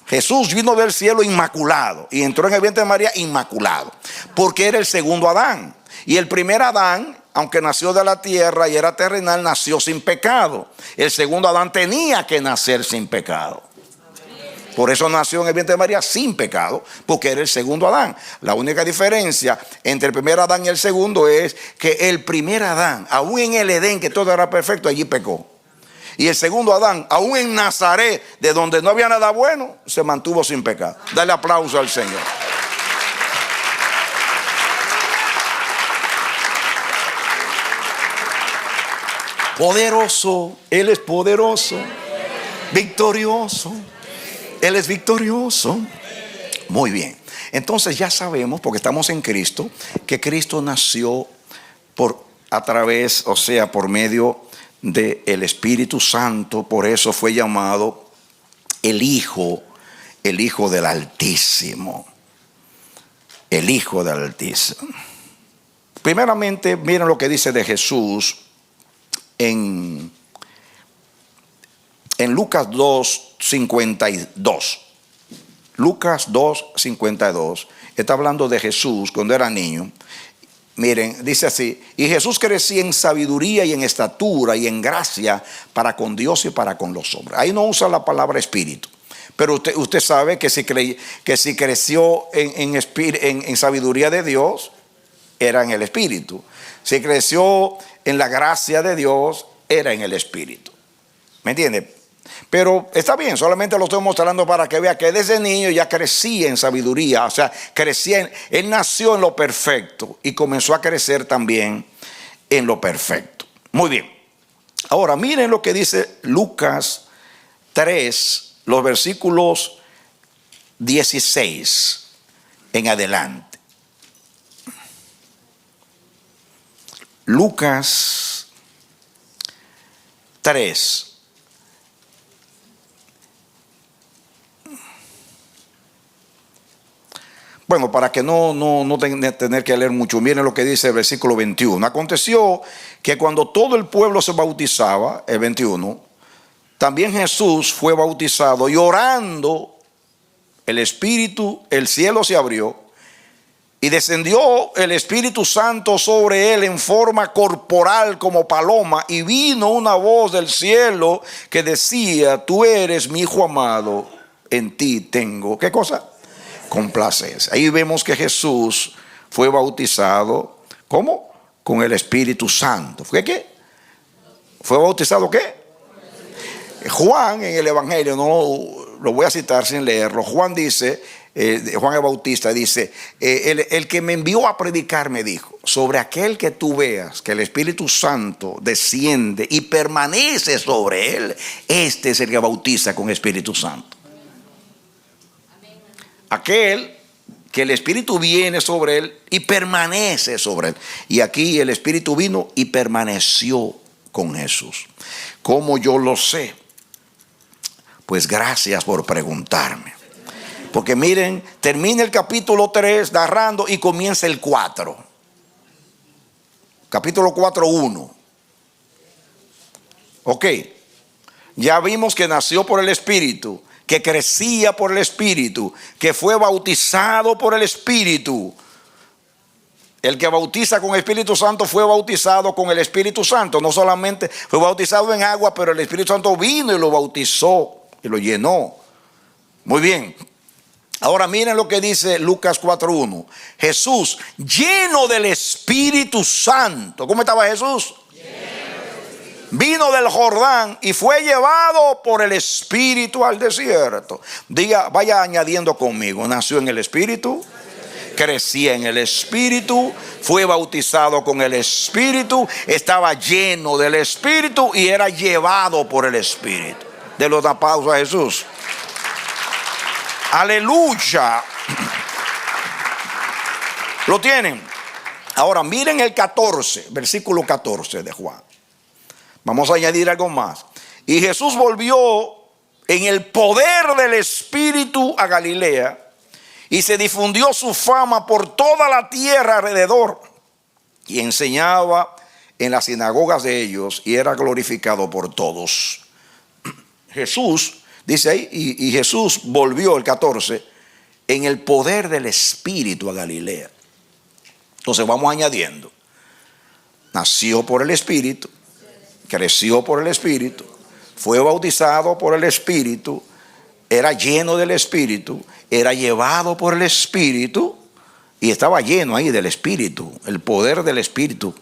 Jesús vino del cielo inmaculado y entró en el vientre de María inmaculado, porque era el segundo Adán. Y el primer Adán, aunque nació de la tierra y era terrenal, nació sin pecado. El segundo Adán tenía que nacer sin pecado. Por eso nació en el vientre de María sin pecado, porque era el segundo Adán. La única diferencia entre el primer Adán y el segundo es que el primer Adán, aún en el Edén, que todo era perfecto, allí pecó. Y el segundo Adán, aún en Nazaret, de donde no había nada bueno, se mantuvo sin pecado. Dale aplauso al Señor. Poderoso, Él es poderoso. Victorioso, Él es victorioso. Muy bien. Entonces ya sabemos, porque estamos en Cristo, que Cristo nació por medio del Espíritu Santo. Por eso fue llamado el Hijo del Altísimo. El Hijo del Altísimo. Primeramente, miren lo que dice de Jesús en Lucas 2:52. Lucas 2:52 está hablando de Jesús cuando era niño. Miren, dice así: y Jesús crecía en sabiduría y en estatura y en gracia para con Dios y para con los hombres. Ahí no usa la palabra espíritu, pero usted sabe que si creció en sabiduría de Dios, era en el espíritu. Si creció en la gracia de Dios, era en el espíritu. ¿Me entiende? Pero está bien, solamente lo estoy mostrando para que vea que desde niño ya crecía en sabiduría. O sea, él nació en lo perfecto y comenzó a crecer también en lo perfecto. Muy bien. Ahora miren lo que dice Lucas 3, los versículos 16 en adelante. Lucas 3. Bueno, para que no tener que leer mucho, miren lo que dice el versículo 21. Aconteció que cuando todo el pueblo se bautizaba, el 21, también Jesús fue bautizado, y orando el cielo se abrió, y descendió el Espíritu Santo sobre él en forma corporal como paloma, y vino una voz del cielo que decía: tú eres mi Hijo amado, en ti tengo, ¿qué cosa? Complacencia. Ahí vemos que Jesús fue bautizado, ¿cómo? Con el Espíritu Santo. ¿Fue qué? ¿Fue bautizado qué? Juan en el Evangelio, no lo voy a citar sin leerlo. Juan dice, Juan el Bautista dice, el que me envió a predicar me dijo: sobre aquel que tú veas que el Espíritu Santo desciende y permanece sobre él, este es el que bautiza con Espíritu Santo. Aquel que el Espíritu viene sobre él y permanece sobre él. Y aquí el Espíritu vino y permaneció con Jesús. ¿Cómo yo lo sé? Pues gracias por preguntarme. Porque miren, termina el capítulo 3 narrando y comienza el 4. Capítulo 4:1. Ok. Ya vimos que nació por el Espíritu, que crecía por el Espíritu, que fue bautizado por el Espíritu. El que bautiza con Espíritu Santo fue bautizado con el Espíritu Santo. No solamente fue bautizado en agua, pero el Espíritu Santo vino y lo bautizó y lo llenó. Muy bien. Ahora miren lo que dice Lucas 4:1. Jesús, lleno del Espíritu Santo. ¿Cómo estaba Jesús? Vino del Jordán y fue llevado por el Espíritu al desierto. Diga, vaya añadiendo conmigo. Nació en el Espíritu, crecía en el Espíritu, fue bautizado con el Espíritu, estaba lleno del Espíritu y era llevado por el Espíritu. De los aplausos a Jesús. Aleluya. ¿Lo tienen? Ahora miren el 14, versículo 14 de Juan. Vamos a añadir algo más. Y Jesús volvió en el poder del Espíritu a Galilea, y se difundió su fama por toda la tierra alrededor, y enseñaba en las sinagogas de ellos, y era glorificado por todos. Jesús, dice ahí, y Jesús volvió, el 14, en el poder del Espíritu a Galilea. Entonces vamos añadiendo. Nació por el Espíritu, creció por el Espíritu, fue bautizado por el Espíritu, era lleno del Espíritu, era llevado por el Espíritu y estaba lleno ahí del Espíritu. El poder del Espíritu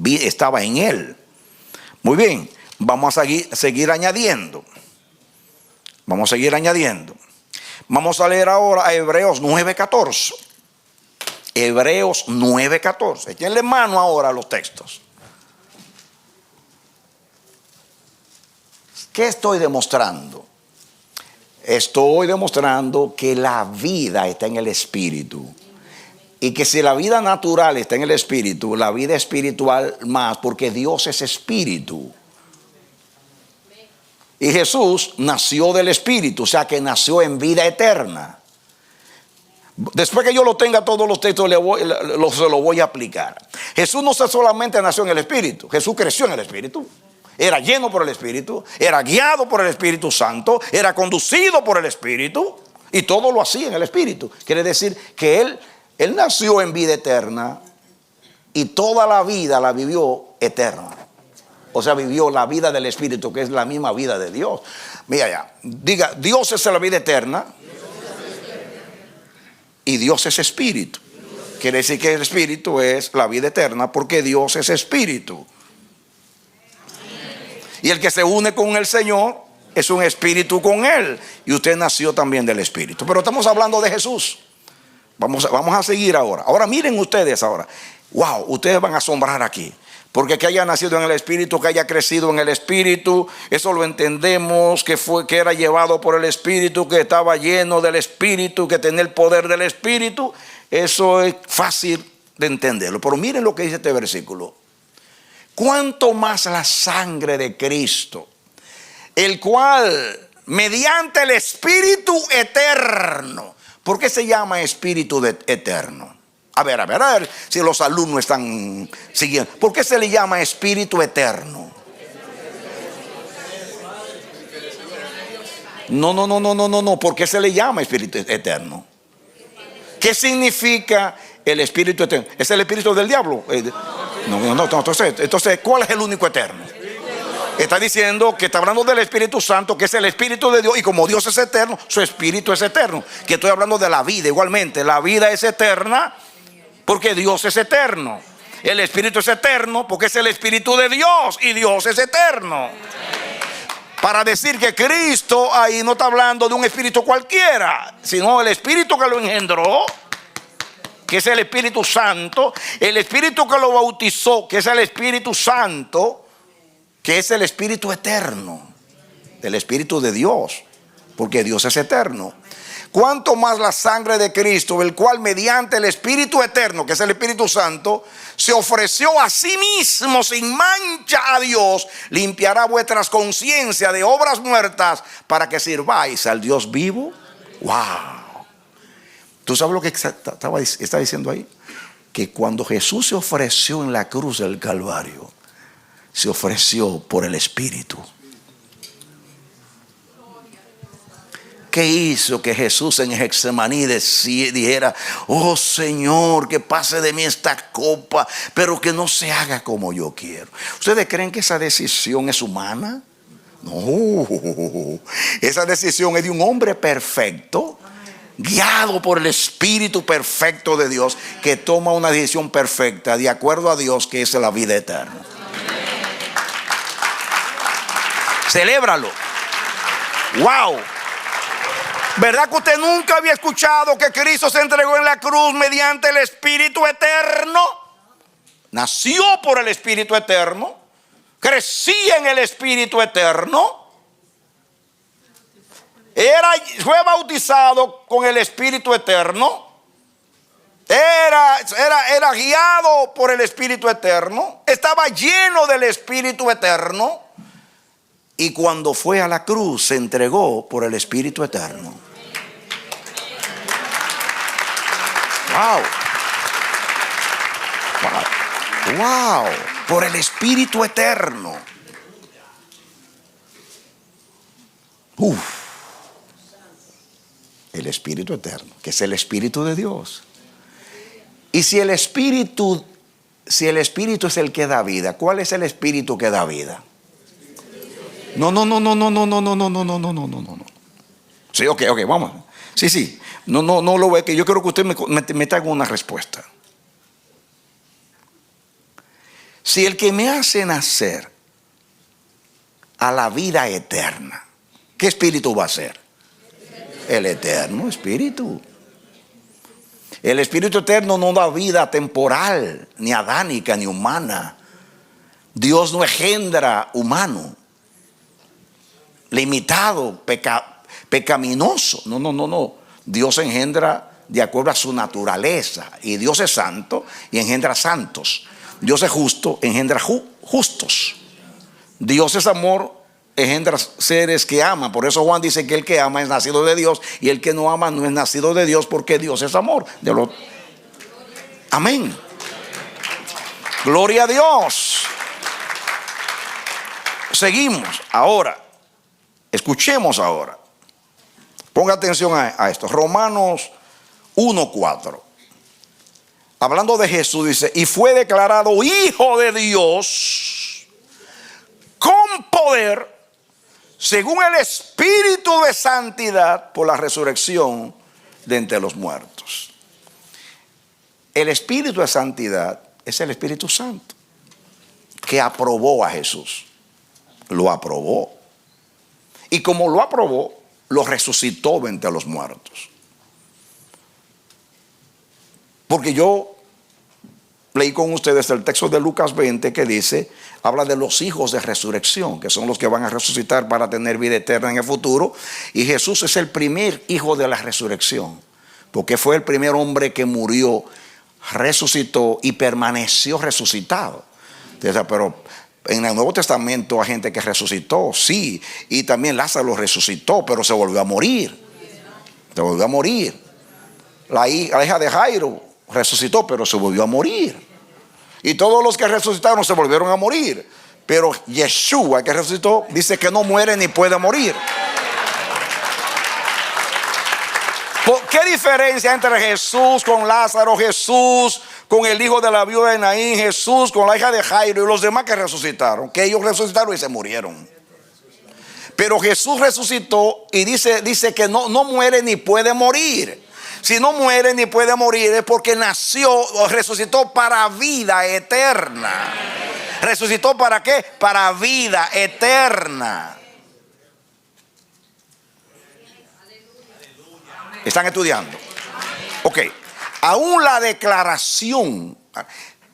estaba en él. Muy bien, vamos a seguir añadiendo. Vamos a seguir añadiendo. Vamos a leer ahora a Hebreos 9:14. Hebreos 9:14. Échenle mano ahora a los textos. ¿Qué estoy demostrando? Estoy demostrando que la vida está en el Espíritu. Y que si la vida natural está en el Espíritu, la vida espiritual más, porque Dios es Espíritu. Y Jesús nació del Espíritu, o sea que nació en vida eterna. Después que yo lo tenga todos los textos, se lo voy a aplicar. Jesús no solamente nació en el Espíritu, Jesús creció en el Espíritu. Era lleno por el Espíritu, era guiado por el Espíritu Santo, era conducido por el Espíritu, y todo lo hacía en el Espíritu. Quiere decir que él nació en vida eterna y toda la vida la vivió eterna. O sea, vivió la vida del Espíritu, que es la misma vida de Dios. Mira ya, diga, Dios es la vida eterna y Dios es Espíritu. Quiere decir que el Espíritu es la vida eterna porque Dios es Espíritu. Y el que se une con el Señor es un espíritu con Él. Y usted nació también del Espíritu. Pero estamos hablando de Jesús. Vamos a seguir ahora. Ahora miren ustedes ahora. Wow, ustedes van a asombrar aquí. Porque que haya nacido en el Espíritu, que haya crecido en el Espíritu, eso lo entendemos, que era llevado por el Espíritu, que estaba lleno del Espíritu, que tenía el poder del Espíritu. Eso es fácil de entenderlo. Pero miren lo que dice este versículo. Cuánto más la sangre de Cristo, el cual mediante el Espíritu eterno. ¿Por qué se llama Espíritu eterno? A ver si los alumnos están siguiendo. ¿Por qué se le llama Espíritu eterno? No. ¿Por qué se le llama Espíritu eterno? ¿Qué significa el Espíritu eterno? ¿Es el Espíritu del diablo? No. Entonces, ¿cuál es el único eterno? Está diciendo que está hablando del Espíritu Santo, que es el Espíritu de Dios. Y como Dios es eterno, su Espíritu es eterno. Que estoy hablando de la vida igualmente. La vida es eterna porque Dios es eterno. El Espíritu es eterno porque es el Espíritu de Dios. Y Dios es eterno. Para decir que Cristo ahí no está hablando de un espíritu cualquiera, sino el Espíritu que lo engendró, que es el Espíritu Santo, el Espíritu que lo bautizó, que es el Espíritu Santo, que es el Espíritu eterno, el Espíritu de Dios, porque Dios es eterno. Cuanto más la sangre de Cristo, el cual mediante el Espíritu eterno, que es el Espíritu Santo, se ofreció a sí mismo sin mancha a Dios, limpiará vuestras conciencias de obras muertas para que sirváis al Dios vivo. ¡Wow! ¿Tú sabes lo que está diciendo ahí? Que cuando Jesús se ofreció en la cruz del Calvario, se ofreció por el Espíritu. ¿Qué hizo que Jesús en Getsemaní dijera: oh Señor, que pase de mí esta copa, pero que no se haga como yo quiero? ¿Ustedes creen que esa decisión es humana? No, esa decisión es de un hombre perfecto guiado por el Espíritu perfecto de Dios, que toma una decisión perfecta de acuerdo a Dios, que es la vida eterna. Celébralo. Wow. ¿Verdad que usted nunca había escuchado que Cristo se entregó en la cruz mediante el Espíritu eterno? Nació por el Espíritu eterno, crecía en el Espíritu eterno, fue bautizado con el Espíritu eterno, era guiado por el Espíritu eterno, estaba lleno del Espíritu eterno, y cuando fue a la cruz se entregó por el Espíritu eterno. Wow. Wow. Wow. Por el Espíritu eterno. El Espíritu eterno, que es el Espíritu de Dios. Y si el Espíritu es el que da vida, ¿cuál es el Espíritu que da vida? No. Sí, ok, vamos. Sí. No lo ve, que yo quiero que usted me traiga una respuesta. Si el que me hace nacer a la vida eterna, ¿qué espíritu va a ser? El eterno espíritu. El Espíritu eterno no da vida temporal, ni adánica, ni humana. Dios no engendra humano, limitado, pecaminoso. No. Dios engendra de acuerdo a su naturaleza. Y Dios es santo y engendra santos. Dios es justo, engendra justos. Dios es amor, engendra seres que aman. Por eso Juan dice que el que ama es nacido de Dios, y el que no ama no es nacido de Dios, porque Dios es amor. Amén. Gloria a Dios. Seguimos ahora. Escuchemos ahora. Ponga atención a esto. Romanos 1:4. Hablando de Jesús, dice: y fue declarado Hijo de Dios con poder, según el Espíritu de santidad, por la resurrección de entre los muertos. El Espíritu de santidad es el Espíritu Santo, que aprobó a Jesús. Lo aprobó. Y como lo aprobó, lo resucitó de entre los muertos. Porque yo leí con ustedes el texto de Lucas 20 que dice, habla de los hijos de resurrección, que son los que van a resucitar para tener vida eterna en el futuro. Y Jesús es el primer hijo de la resurrección, porque fue el primer hombre que murió, resucitó y permaneció resucitado. Entonces, pero en el Nuevo Testamento hay gente que resucitó, sí, y también Lázaro resucitó, pero se volvió a morir. Se volvió a morir. La hija de Jairo resucitó, pero se volvió a morir. Y todos los que resucitaron se volvieron a morir. Pero Yeshua, que resucitó, dice que no muere ni puede morir. ¿Qué diferencia entre Jesús con Lázaro, Jesús con el hijo de la viuda de Naín, Jesús con la hija de Jairo y los demás que resucitaron? Que ellos resucitaron y se murieron. Pero Jesús resucitó y dice que no muere ni puede morir. Si no muere ni puede morir es porque nació o resucitó para vida eterna. ¿Resucitó para qué? Para vida eterna. ¿Están estudiando? Ok. Aún la declaración.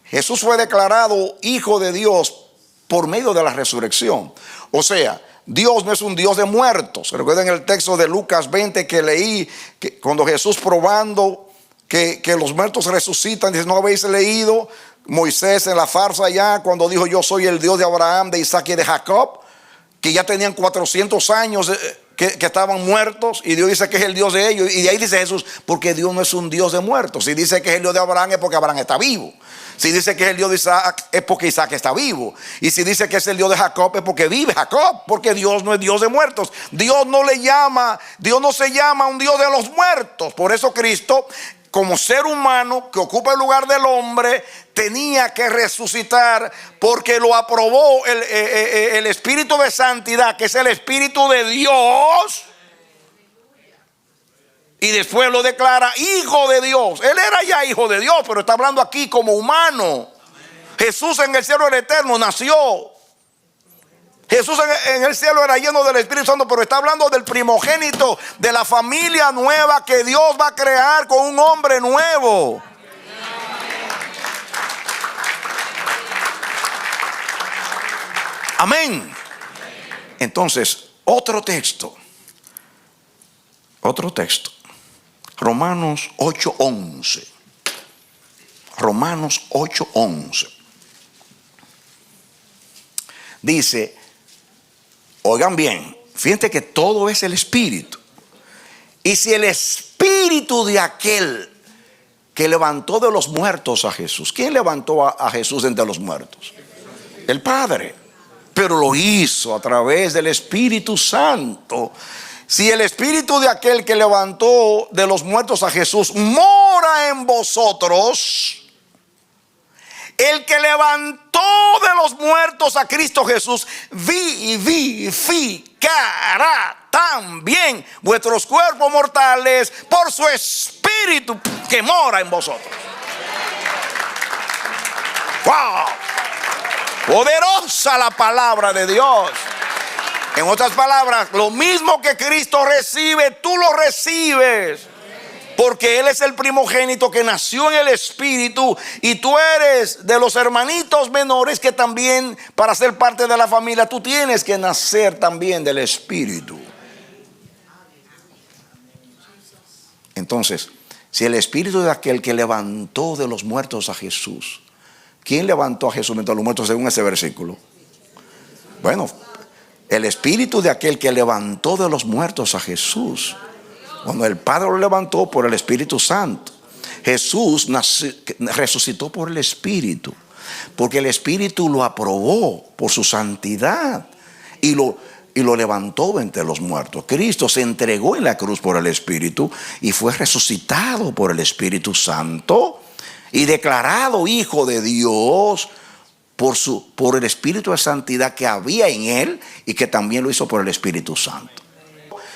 Jesús fue declarado Hijo de Dios por medio de la resurrección. O sea, Dios no es un Dios de muertos. Recuerden el texto de Lucas 20 que leí, que cuando Jesús probando que los muertos resucitan, dice: ¿no habéis leído Moisés en la farsa allá cuando dijo: yo soy el Dios de Abraham, de Isaac y de Jacob? Que ya tenían 400 años que estaban muertos, y Dios dice que es el Dios de ellos. Y de ahí dice Jesús: porque Dios no es un Dios de muertos. Si dice que es el Dios de Abraham es porque Abraham está vivo. Si dice que es el Dios de Isaac es porque Isaac está vivo. Y si dice que es el Dios de Jacob es porque vive Jacob, porque Dios no es Dios de muertos. Dios no se llama un Dios de los muertos. Por eso Cristo, como ser humano que ocupa el lugar del hombre, tenía que resucitar, porque lo aprobó el Espíritu de santidad, que es el Espíritu de Dios. Y después lo declara hijo de Dios. Él era ya hijo de Dios, pero está hablando aquí como humano. Jesús en el cielo era eterno, nació. Jesús en el cielo era lleno del Espíritu Santo, pero está hablando del primogénito, de la familia nueva que Dios va a crear con un hombre nuevo. Amén. Entonces, otro texto. Romanos 8:11. Romanos 8:11. Dice, oigan bien, fíjense que todo es el Espíritu. Y si el Espíritu de aquel que levantó de los muertos a Jesús. ¿Quién levantó a Jesús entre los muertos? El Padre. Pero lo hizo a través del Espíritu Santo. Si el Espíritu de aquel que levantó de los muertos a Jesús mora en vosotros, el que levantó de los muertos a Cristo Jesús vivificará también vuestros cuerpos mortales por su Espíritu que mora en vosotros. ¡Wow! Poderosa la palabra de Dios. En otras palabras, lo mismo que Cristo recibe, tú lo recibes. Porque Él es el primogénito que nació en el Espíritu. Y tú eres de los hermanitos menores que también, para ser parte de la familia, tú tienes que nacer también del Espíritu. Entonces, si el Espíritu de aquel que levantó de los muertos a Jesús, ¿quién levantó a Jesús entre los muertos según ese versículo? Bueno, el Espíritu de aquel que levantó de los muertos a Jesús. Cuando el Padre lo levantó por el Espíritu Santo. Jesús resucitó por el Espíritu. Porque el Espíritu lo aprobó por su santidad. Y lo levantó entre los muertos. Cristo se entregó en la cruz por el Espíritu. Y fue resucitado por el Espíritu Santo. Y declarado hijo de Dios por el Espíritu de santidad que había en él y que también lo hizo por el Espíritu Santo.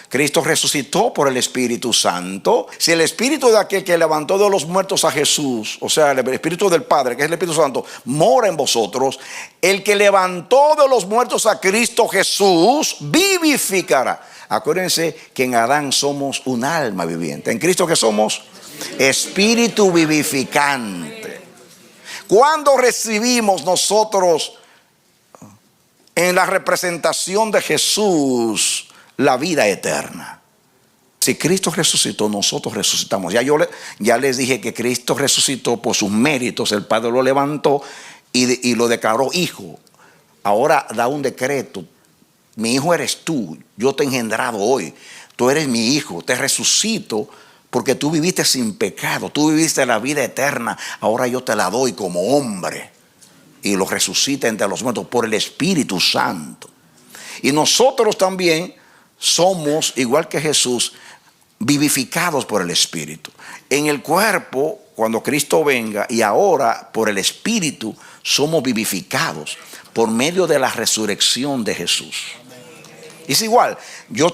Cristo resucitó por el Espíritu Santo. Si el Espíritu de aquel que levantó de los muertos a Jesús, o sea, el Espíritu del Padre, que es el Espíritu Santo, mora en vosotros, el que levantó de los muertos a Cristo Jesús vivificará. Acuérdense que en Adán somos un alma viviente. En Cristo que somos espíritu vivificante. Cuando recibimos nosotros en la representación de Jesús la vida eterna. Si Cristo resucitó, nosotros resucitamos. Ya les dije que Cristo resucitó por sus méritos. El Padre lo levantó y lo declaró hijo. Ahora da un decreto. Mi hijo eres tú. Yo te he engendrado hoy. Tú eres mi hijo. Te resucito porque tú viviste sin pecado. Tú viviste la vida eterna. Ahora yo te la doy como hombre. Y lo resucita entre los muertos por el Espíritu Santo. Y nosotros también somos, igual que Jesús, vivificados por el Espíritu. En el cuerpo, cuando Cristo venga, y ahora por el Espíritu, somos vivificados por medio de la resurrección de Jesús. Es igual, que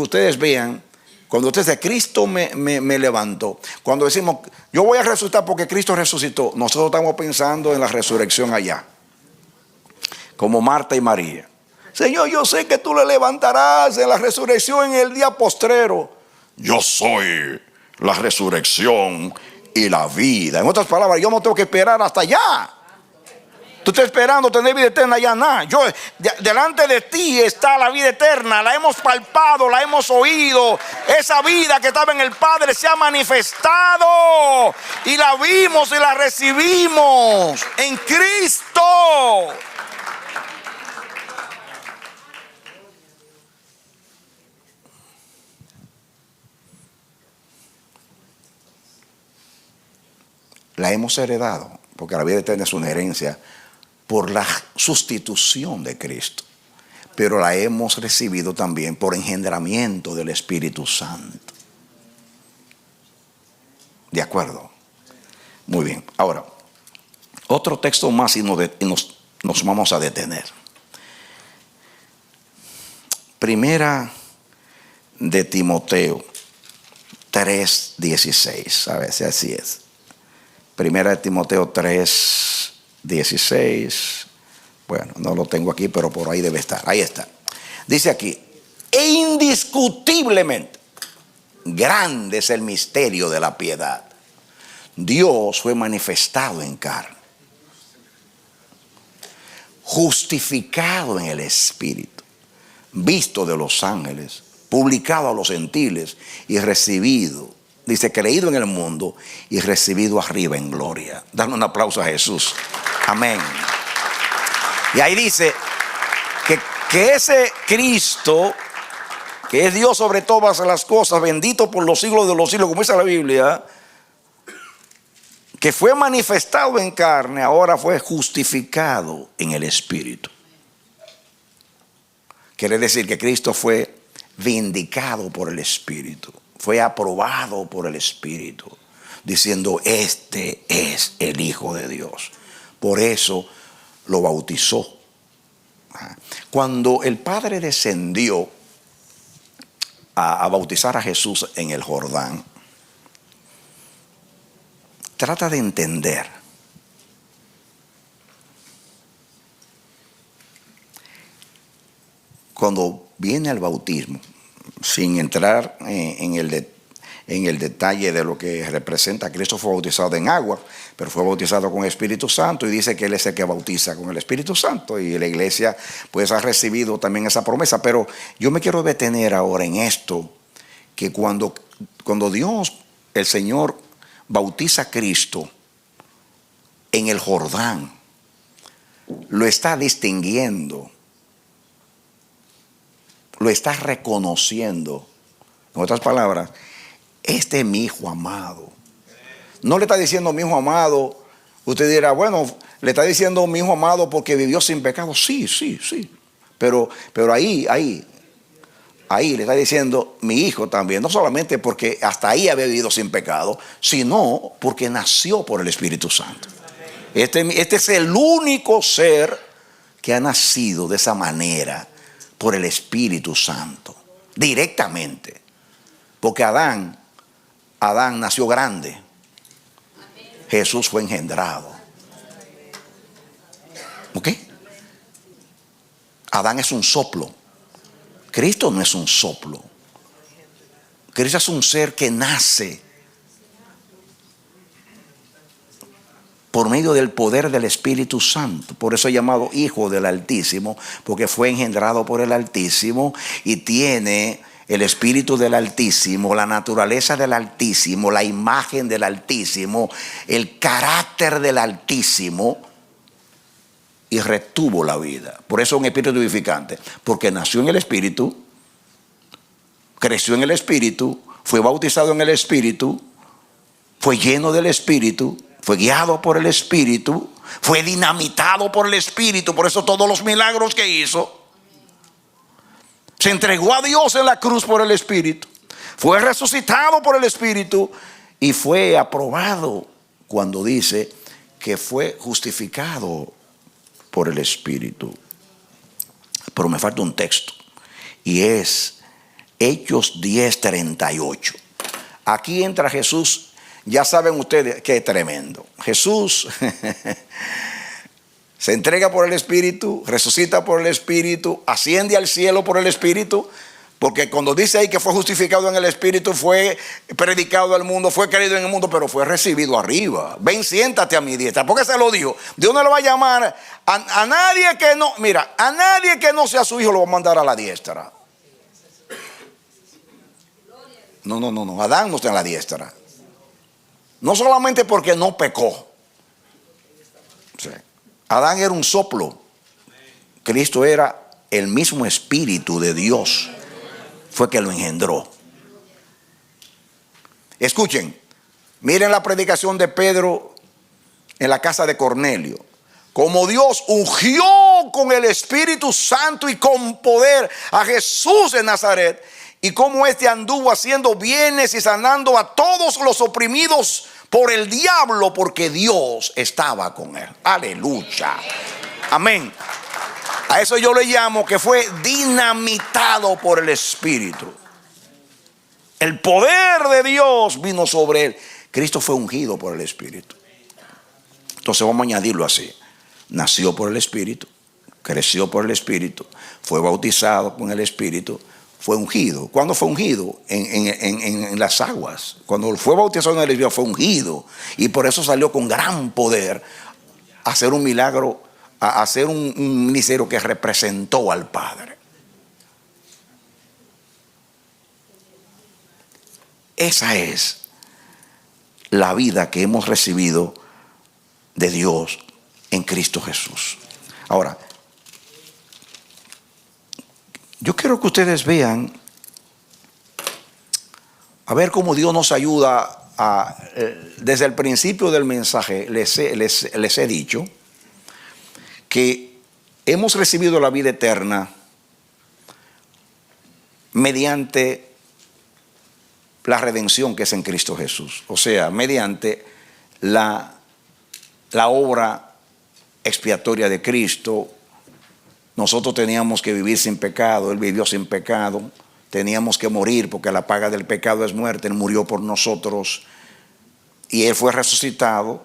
ustedes vean, cuando ustedes dicen, Cristo me levantó. Cuando decimos, yo voy a resucitar porque Cristo resucitó, nosotros estamos pensando en la resurrección allá. Como Marta y María. Señor, yo sé que tú le levantarás en la resurrección en el día postrero. Yo soy la resurrección y la vida. En otras palabras, yo no tengo que esperar hasta allá. Tú estás esperando tener vida eterna allá, nada. Delante de ti está la vida eterna. La hemos palpado, la hemos oído. Esa vida que estaba en el Padre se ha manifestado. Y la vimos y la recibimos en Cristo. La hemos heredado, porque la vida eterna es una herencia por la sustitución de Cristo. Pero la hemos recibido también por engendramiento del Espíritu Santo. ¿De acuerdo? Muy bien. Ahora, otro texto más y nos vamos a detener. Primera de Timoteo 3:16. A ver si así es. Primera de Timoteo 3:16. Bueno, no lo tengo aquí, pero por ahí debe estar. Ahí está. Dice aquí: e indiscutiblemente grande es el misterio de la piedad. Dios fue manifestado en carne, justificado en el Espíritu, visto de los ángeles, publicado a los gentiles y recibido, dice, creído en el mundo y recibido arriba en gloria. Dale un aplauso a Jesús. Amén. Y ahí dice que ese Cristo, que es Dios sobre todas las cosas, bendito por los siglos de los siglos, como dice la Biblia, que fue manifestado en carne, ahora fue justificado en el Espíritu. Quiere decir que Cristo fue vindicado por el Espíritu, fue aprobado por el Espíritu, diciendo: este es el Hijo de Dios. Por eso lo bautizó. Cuando el Padre descendió a bautizar a Jesús en el Jordán, trata de entender cuando viene el bautismo, sin entrar en el detalle de lo que representa. Cristo fue bautizado en agua, pero fue bautizado con el Espíritu Santo, y dice que Él es el que bautiza con el Espíritu Santo, y la iglesia pues ha recibido también esa promesa. Pero yo me quiero detener ahora en esto, que cuando Dios, el Señor, bautiza a Cristo en el Jordán, lo está distinguiendo, lo está reconociendo. En otras palabras, este es mi Hijo amado. No le está diciendo mi Hijo amado. Usted dirá, bueno, le está diciendo mi Hijo amado porque vivió sin pecado. Sí. Pero ahí le está diciendo mi Hijo también. No solamente porque hasta ahí había vivido sin pecado, sino porque nació por el Espíritu Santo. Este es el único ser que ha nacido de esa manera, por el Espíritu Santo, directamente. Porque Adán nació grande. Jesús fue engendrado. ¿Ok? Adán es un soplo. Cristo no es un soplo. Cristo es un ser que nace por medio del poder del Espíritu Santo. Por eso es llamado Hijo del Altísimo, porque fue engendrado por el Altísimo y tiene el Espíritu del Altísimo, la naturaleza del Altísimo, la imagen del Altísimo, el carácter del Altísimo, y retuvo la vida. Por eso es un espíritu vivificante, porque nació en el Espíritu, creció en el Espíritu, fue bautizado en el Espíritu, fue lleno del Espíritu, fue guiado por el Espíritu, fue dinamitado por el Espíritu. Por eso todos los milagros que hizo, se entregó a Dios en la cruz por el Espíritu, fue resucitado por el Espíritu y fue aprobado cuando dice que fue justificado por el Espíritu. Pero me falta un texto, y es Hechos 10:38. Aquí entra Jesús. Ya saben ustedes que es tremendo. Jesús se entrega por el Espíritu, resucita por el Espíritu, asciende al cielo por el Espíritu. Porque cuando dice ahí que fue justificado en el Espíritu, fue predicado al mundo, fue querido en el mundo, pero fue recibido arriba. Ven, siéntate a mi diestra. ¿Por qué se lo dijo? Dios no le va a llamar a nadie que no, mira, a nadie que no sea su hijo lo va a mandar a la diestra. No. Adán no está en la diestra. No solamente porque no pecó. Sí. Adán era un soplo. Cristo era el mismo Espíritu de Dios. Fue que lo engendró. Escuchen, miren la predicación de Pedro en la casa de Cornelio. Como Dios ungió con el Espíritu Santo y con poder a Jesús de Nazaret, y cómo éste anduvo haciendo bienes y sanando a todos los oprimidos por el diablo, porque Dios estaba con él. Aleluya. Amén. A eso yo le llamo que fue dinamitado por el Espíritu. El poder de Dios vino sobre él. Cristo fue ungido por el Espíritu. Entonces vamos a añadirlo así. Nació por el Espíritu, creció por el Espíritu, fue bautizado con el Espíritu, fue ungido. ¿Cuándo fue ungido? En las aguas. Cuando fue bautizado en el Espíritu fue ungido. Y por eso salió con gran poder a hacer un milagro, a hacer un ministerio que representó al Padre. Esa es la vida que hemos recibido de Dios en Cristo Jesús. Ahora, yo quiero que ustedes vean, a ver cómo Dios nos ayuda desde el principio del mensaje. Les he dicho que hemos recibido la vida eterna mediante la redención que es en Cristo Jesús. O sea, mediante la obra expiatoria de Cristo. Nosotros teníamos que vivir sin pecado, Él vivió sin pecado. Teníamos que morir porque la paga del pecado es muerte. Él murió por nosotros y Él fue resucitado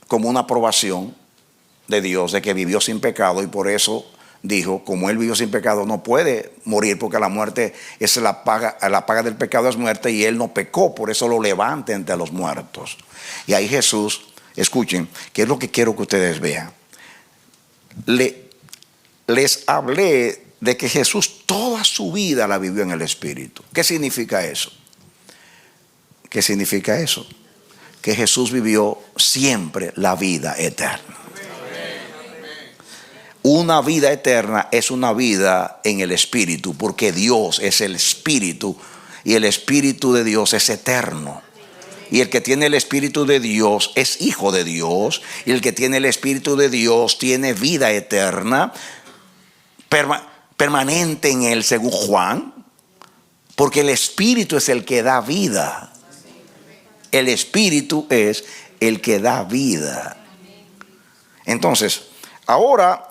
como una aprobación de Dios de que vivió sin pecado, y por eso dijo, como Él vivió sin pecado, no puede morir porque la muerte es la paga del pecado es muerte, y Él no pecó, por eso lo levanta entre los muertos. Y ahí Jesús, escuchen, que es lo que quiero que ustedes vean. Les hablé de que Jesús toda su vida la vivió en el Espíritu. ¿Qué significa eso? ¿Qué significa eso? Que Jesús vivió siempre la vida eterna. Una vida eterna es una vida en el Espíritu, porque Dios es el Espíritu y el Espíritu de Dios es eterno. Y el que tiene el Espíritu de Dios es hijo de Dios, y el que tiene el Espíritu de Dios tiene vida eterna permanente en él, según Juan, porque el Espíritu es el que da vida. El Espíritu es el que da vida. Entonces, ahora,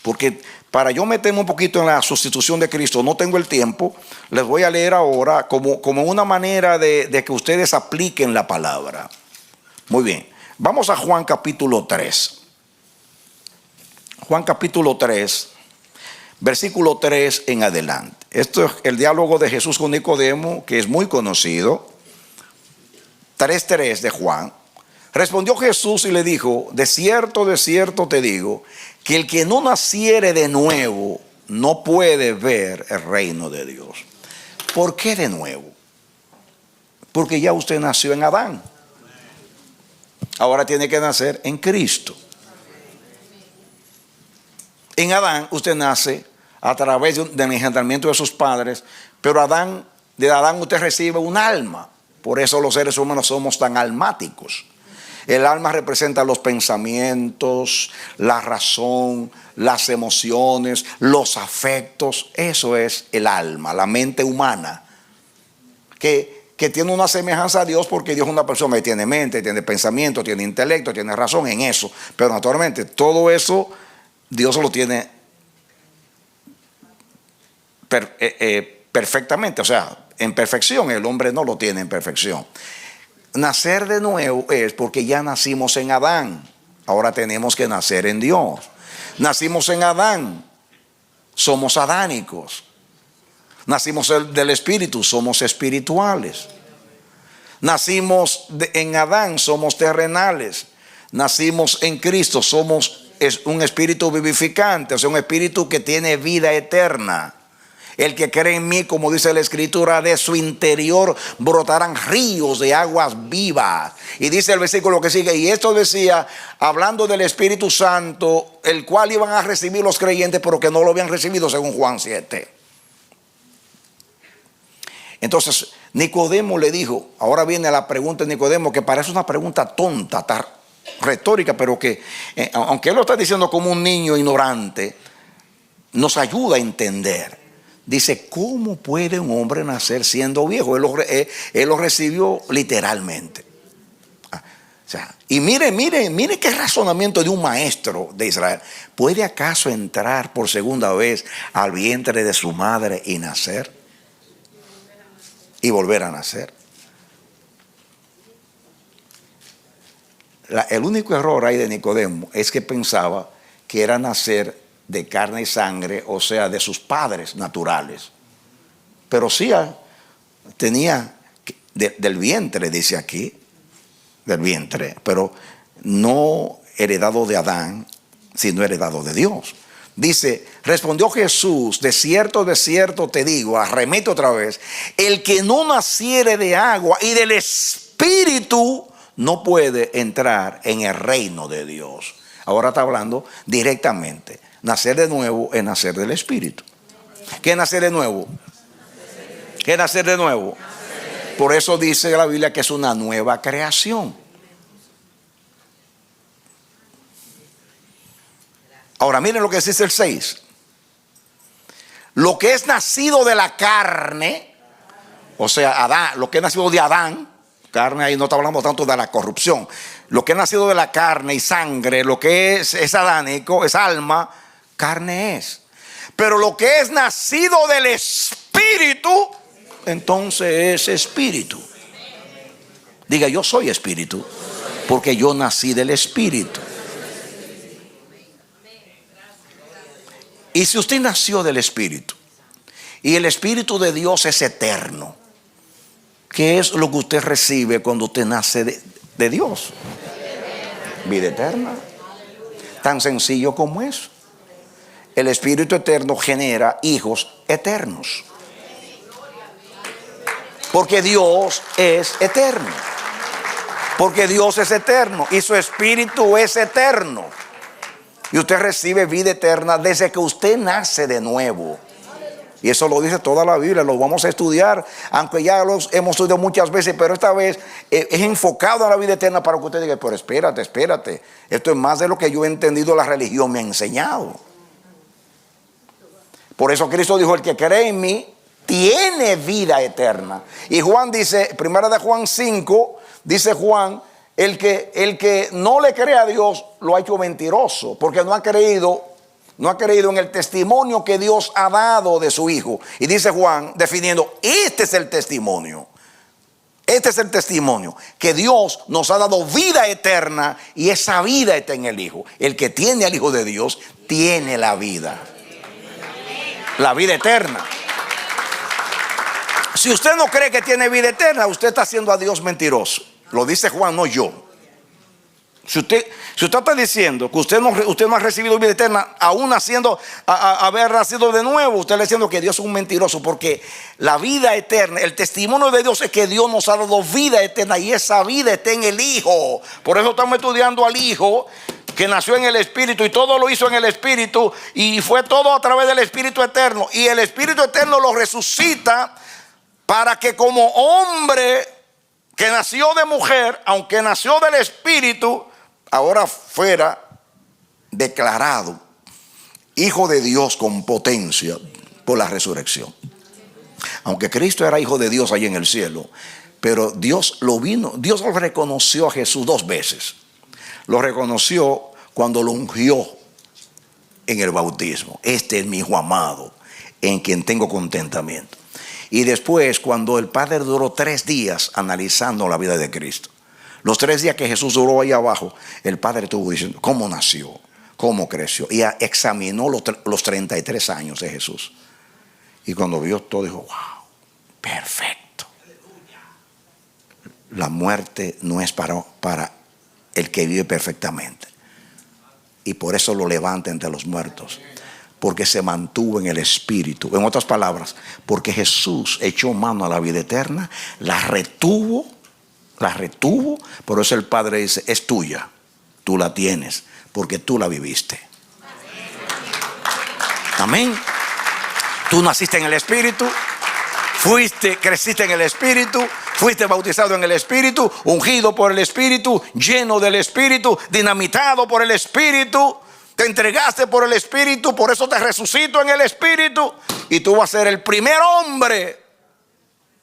porque para yo meterme un poquito en la sustitución de Cristo, no tengo el tiempo, les voy a leer ahora como una manera de que ustedes apliquen la palabra. Muy bien, vamos a Juan capítulo 3. Juan capítulo 3, versículo 3 en adelante. Esto es el diálogo de Jesús con Nicodemo, que es muy conocido. 3:3 de Juan. Respondió Jesús y le dijo, de cierto te digo, que el que no naciere de nuevo no puede ver el reino de Dios. ¿Por qué de nuevo? Porque ya usted nació en Adán. Ahora tiene que nacer en Cristo. En Adán usted nace a través del engendramiento de sus padres, pero de Adán usted recibe un alma. Por eso los seres humanos somos tan almáticos. El alma representa los pensamientos, la razón, las emociones, los afectos. Eso es el alma, la mente humana, que tiene una semejanza a Dios, porque Dios es una persona que tiene mente, tiene pensamiento, tiene intelecto, tiene razón en eso. Pero naturalmente todo eso Dios lo tiene perfectamente, o sea, en perfección. El hombre no lo tiene en perfección. Nacer de nuevo es porque ya nacimos en Adán. Ahora tenemos que nacer en Dios. Nacimos en Adán, somos adánicos. Nacimos del Espíritu, somos espirituales. Nacimos en Adán, somos terrenales. Nacimos en Cristo, somos un espíritu vivificante, o sea, un espíritu que tiene vida eterna. El que cree en mí, como dice la Escritura, de su interior brotarán ríos de aguas vivas. Y dice el versículo que sigue, y esto decía, hablando del Espíritu Santo, el cual iban a recibir los creyentes, pero que no lo habían recibido, según Juan 7. Entonces Nicodemo le dijo, ahora viene la pregunta de Nicodemo, que parece una pregunta tonta, retórica, pero que aunque él lo está diciendo como un niño ignorante, nos ayuda a entender. Dice, ¿cómo puede un hombre nacer siendo viejo? Él lo recibió literalmente. O sea, y mire qué razonamiento de un maestro de Israel. ¿Puede acaso entrar por segunda vez al vientre de su madre y nacer? Y volver a nacer. El único error ahí de Nicodemo es que pensaba que era nacer de carne y sangre, o sea, de sus padres naturales. Pero sí tenía del vientre, dice aquí, del vientre, pero no heredado de Adán, sino heredado de Dios. Dice, respondió Jesús, de cierto te digo, arremete otra vez, el que no naciere de agua y del Espíritu no puede entrar en el reino de Dios. Ahora está hablando directamente. Nacer de nuevo es nacer del Espíritu. ¿Qué es nacer de nuevo? ¿Qué es nacer de nuevo? Por eso dice la Biblia que es una nueva creación. Ahora miren lo que dice el 6. Lo que es nacido de la carne, o sea, Adán, lo que es nacido de Adán, carne, ahí no está hablando tanto de la corrupción. Lo que es nacido de la carne y sangre, lo que es adánico, es alma, carne es. Pero lo que es nacido del Espíritu, entonces es espíritu. Diga, yo soy espíritu, porque yo nací del Espíritu. Y si usted nació del Espíritu, y el Espíritu de Dios es eterno, ¿qué es lo que usted recibe cuando usted nace de Dios? Vida eterna. Tan sencillo como eso. El Espíritu eterno genera hijos eternos. Porque Dios es eterno. Porque Dios es eterno y su Espíritu es eterno. Y usted recibe vida eterna desde que usted nace de nuevo. Y eso lo dice toda la Biblia, lo vamos a estudiar, aunque ya los hemos estudiado muchas veces, pero esta vez es enfocado a la vida eterna para que usted diga, pero espérate, esto es más de lo que yo he entendido, la religión me ha enseñado. Por eso Cristo dijo, el que cree en mí tiene vida eterna. Y Juan dice, primera de Juan 5, dice Juan, el que no le cree a Dios lo ha hecho mentiroso, porque no ha creído en el testimonio que Dios ha dado de su Hijo. Y dice Juan, definiendo, este es el testimonio, que Dios nos ha dado vida eterna, y esa vida está en el Hijo. El que tiene al Hijo de Dios tiene la vida eterna. Si usted no cree que tiene vida eterna, usted está haciendo a Dios mentiroso. Lo dice Juan, no yo. Si usted está diciendo que usted no ha recibido vida eterna, aún haber nacido de nuevo, usted está diciendo que Dios es un mentiroso, porque la vida eterna, el testimonio de Dios es que Dios nos ha dado vida eterna, y esa vida está en el Hijo. Por eso estamos estudiando al Hijo, que nació en el Espíritu, y todo lo hizo en el Espíritu, y fue todo a través del Espíritu eterno. Y el Espíritu eterno lo resucita para que como hombre que nació de mujer, aunque nació del Espíritu, ahora fuera declarado Hijo de Dios con potencia por la resurrección. Aunque Cristo era Hijo de Dios allí en el cielo, pero Dios lo reconoció a Jesús 2 veces. Lo reconoció cuando lo ungió en el bautismo. Este es mi Hijo amado, en quien tengo contentamiento. Y después, cuando el Padre duró 3 días analizando la vida de Cristo, los 3 días que Jesús duró ahí abajo, el Padre estuvo diciendo cómo nació, cómo creció, y examinó los 33 años de Jesús. Y cuando vio todo, dijo, wow, perfecto. La muerte no es para el que vive perfectamente. Y por eso lo levanta entre los muertos, porque se mantuvo en el Espíritu. En otras palabras, porque Jesús echó mano a la vida eterna, la retuvo. Por eso el Padre dice, es tuya, tú la tienes, porque tú la viviste. Amén. Tú naciste en el Espíritu, creciste en el Espíritu, fuiste bautizado en el Espíritu, ungido por el Espíritu, lleno del Espíritu, dinamitado por el Espíritu, te entregaste por el Espíritu, por eso te resucito en el Espíritu, y tú vas a ser el primer hombre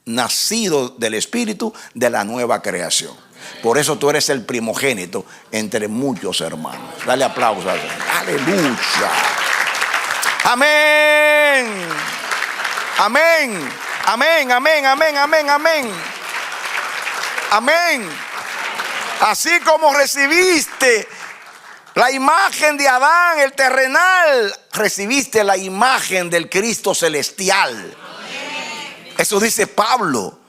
nacido del Espíritu de la nueva creación. Por eso tú eres el primogénito entre muchos hermanos. Dale aplausos a Dios. Aleluya. Amén. Amén. Amén, amén, amén, amén, amén. Amén. Así como recibiste la imagen de Adán, el terrenal, recibiste la imagen del Cristo celestial. Eso dice Pablo.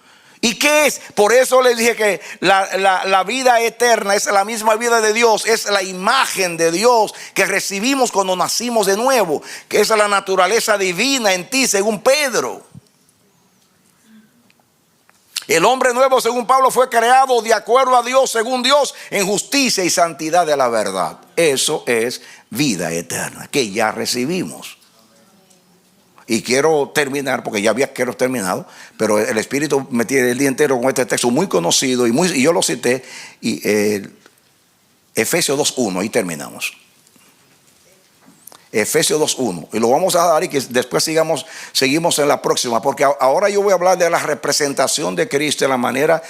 ¿Y qué es? Por eso les dije que la vida eterna es la misma vida de Dios. Es la imagen de Dios que recibimos cuando nacimos de nuevo, que es la naturaleza divina en ti, según Pedro. El hombre nuevo, según Pablo, fue creado de acuerdo a Dios, según Dios, en justicia y santidad de la verdad. Eso es vida eterna, que ya recibimos. Y quiero terminar, porque ya había terminado, pero el Espíritu me tiene el día entero con este texto muy conocido, y yo lo cité, y Efesios 2.1, ahí terminamos. Efesios 2.1, y lo vamos a dar y que después seguimos en la próxima, porque ahora yo voy a hablar de la representación de Cristo, de la manera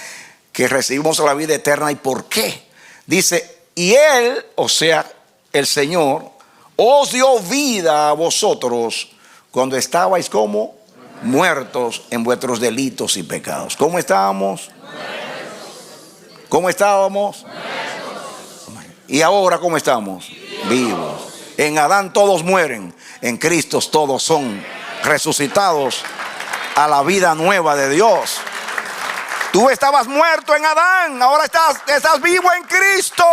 que recibimos la vida eterna y por qué. Dice, y Él, o sea, el Señor, os dio vida a vosotros cuando estabais como muertos en vuestros delitos y pecados. ¿Cómo estábamos? Muertos. ¿Cómo estábamos? Muertos. ¿Y ahora cómo estamos? Vivos. En Adán todos mueren, en Cristo todos son resucitados a la vida nueva de Dios. Tú estabas muerto en Adán, ahora estás vivo en Cristo.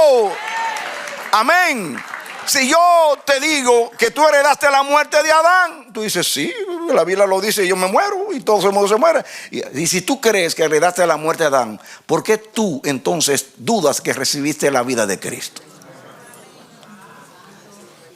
Amén. Si yo te digo que tú heredaste la muerte de Adán, tú dices, sí, la Biblia lo dice, yo me muero y todo el mundo se muere. Y si tú crees que heredaste la muerte de Adán, ¿por qué tú entonces dudas que recibiste la vida de Cristo?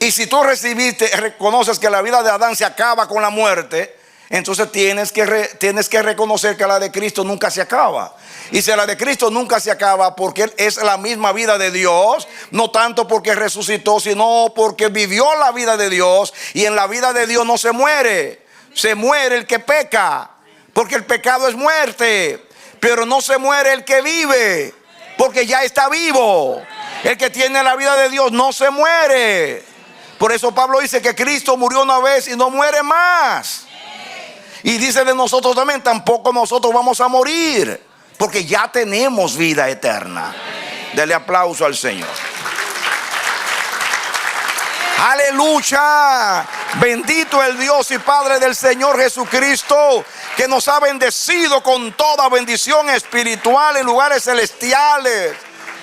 Y si tú reconoces que la vida de Adán se acaba con la muerte, entonces tienes que reconocer que la de Cristo nunca se acaba. Y si la de Cristo nunca se acaba, porque es la misma vida de Dios, no tanto porque resucitó, sino porque vivió la vida de Dios. Y en la vida de Dios no se muere. Se muere el que peca, porque el pecado es muerte. Pero no se muere el que vive, porque ya está vivo. El que tiene la vida de Dios no se muere. Por eso Pablo dice que Cristo murió una vez y no muere más. Y dice de nosotros también, tampoco nosotros vamos a morir, porque ya tenemos vida eterna. Dele aplauso al Señor. Aleluya. Bendito el Dios y Padre del Señor Jesucristo, que nos ha bendecido con toda bendición espiritual en lugares celestiales.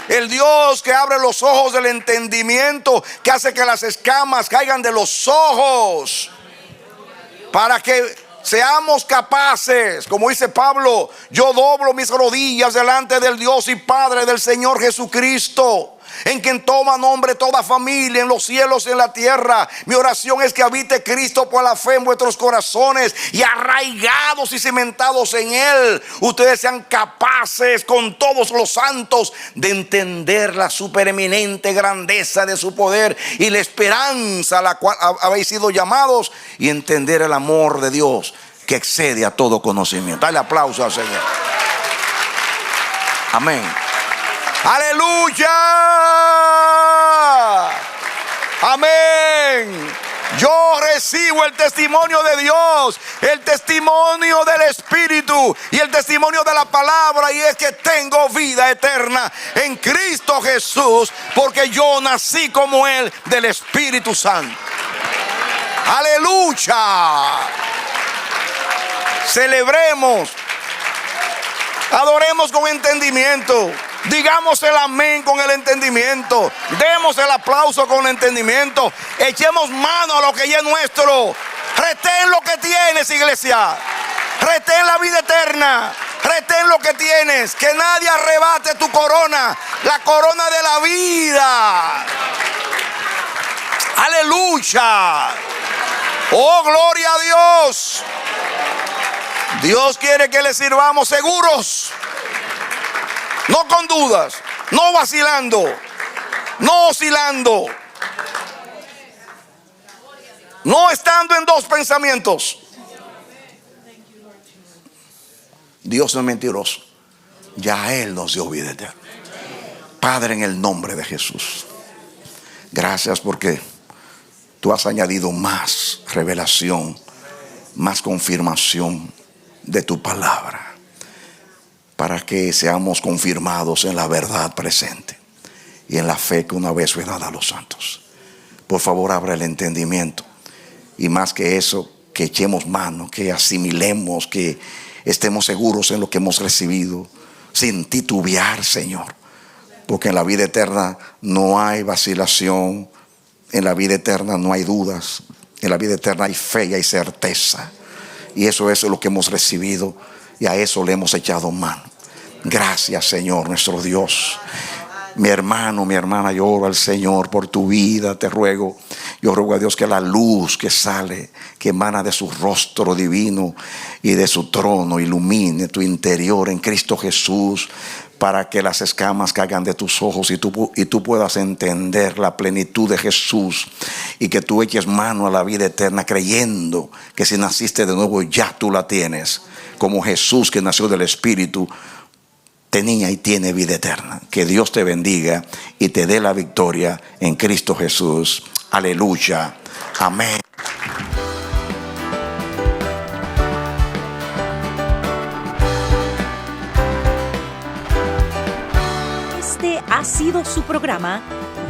El Dios que abre los ojos del entendimiento, que hace que las escamas caigan de los ojos, para que seamos capaces, como dice Pablo, yo doblo mis rodillas delante del Dios y Padre del Señor Jesucristo, en quien toma nombre toda familia en los cielos y en la tierra. Mi oración es que habite Cristo por la fe en vuestros corazones, y arraigados y cimentados en Él, ustedes sean capaces con todos los santos de entender la supereminente grandeza de su poder y la esperanza a la cual habéis sido llamados, y entender el amor de Dios que excede a todo conocimiento. Dale aplauso al Señor. Amén. Aleluya. Amén. Yo recibo el testimonio de Dios, el testimonio del Espíritu y el testimonio de la palabra, y es que tengo vida eterna en Cristo Jesús, porque yo nací como Él del Espíritu Santo. Aleluya. Celebremos, adoremos con entendimiento. Digamos el amén con el entendimiento. Demos el aplauso con el entendimiento. Echemos mano a lo que ya es nuestro. Retén lo que tienes, iglesia. Retén la vida eterna. Retén lo que tienes. Que nadie arrebate tu corona. La corona de la vida. Aleluya. Oh, gloria a Dios. Dios quiere que le sirvamos seguros. No con dudas, no vacilando, no oscilando, no estando en dos pensamientos. Dios no es mentiroso. Ya Él nos dio vida eterna. Padre, en el nombre de Jesús, gracias porque tú has añadido más revelación, más confirmación de tu palabra, para que seamos confirmados en la verdad presente y en la fe que una vez fue dada a los santos. Por favor, abra el entendimiento, y más que eso, que echemos mano, que asimilemos, que estemos seguros en lo que hemos recibido, sin titubear, Señor, porque en la vida eterna no hay vacilación, en la vida eterna no hay dudas, en la vida eterna hay fe y hay certeza, y eso es lo que hemos recibido, y a eso le hemos echado mano. Gracias, Señor, nuestro Dios. Mi hermano, mi hermana, yo oro al Señor por tu vida, te ruego. Yo ruego a Dios que la luz que sale, que emana de su rostro divino y de su trono, ilumine tu interior en Cristo Jesús, para que las escamas caigan de tus ojos y tú puedas entender la plenitud de Jesús, y que tú eches mano a la vida eterna, creyendo que si naciste de nuevo ya tú la tienes, como Jesús, que nació del Espíritu, tenía y tiene vida eterna. Que Dios te bendiga y te dé la victoria en Cristo Jesús. Aleluya. Amén. Este ha sido su programa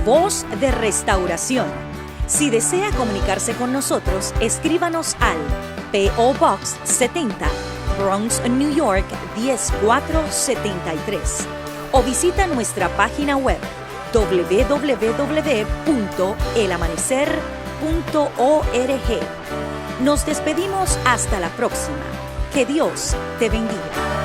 Voz de Restauración. Si desea comunicarse con nosotros, escríbanos al P.O. Box 70, Bronx, New York 10473, o visita nuestra página web www.elamanecer.org. Nos despedimos hasta la próxima. Que Dios te bendiga.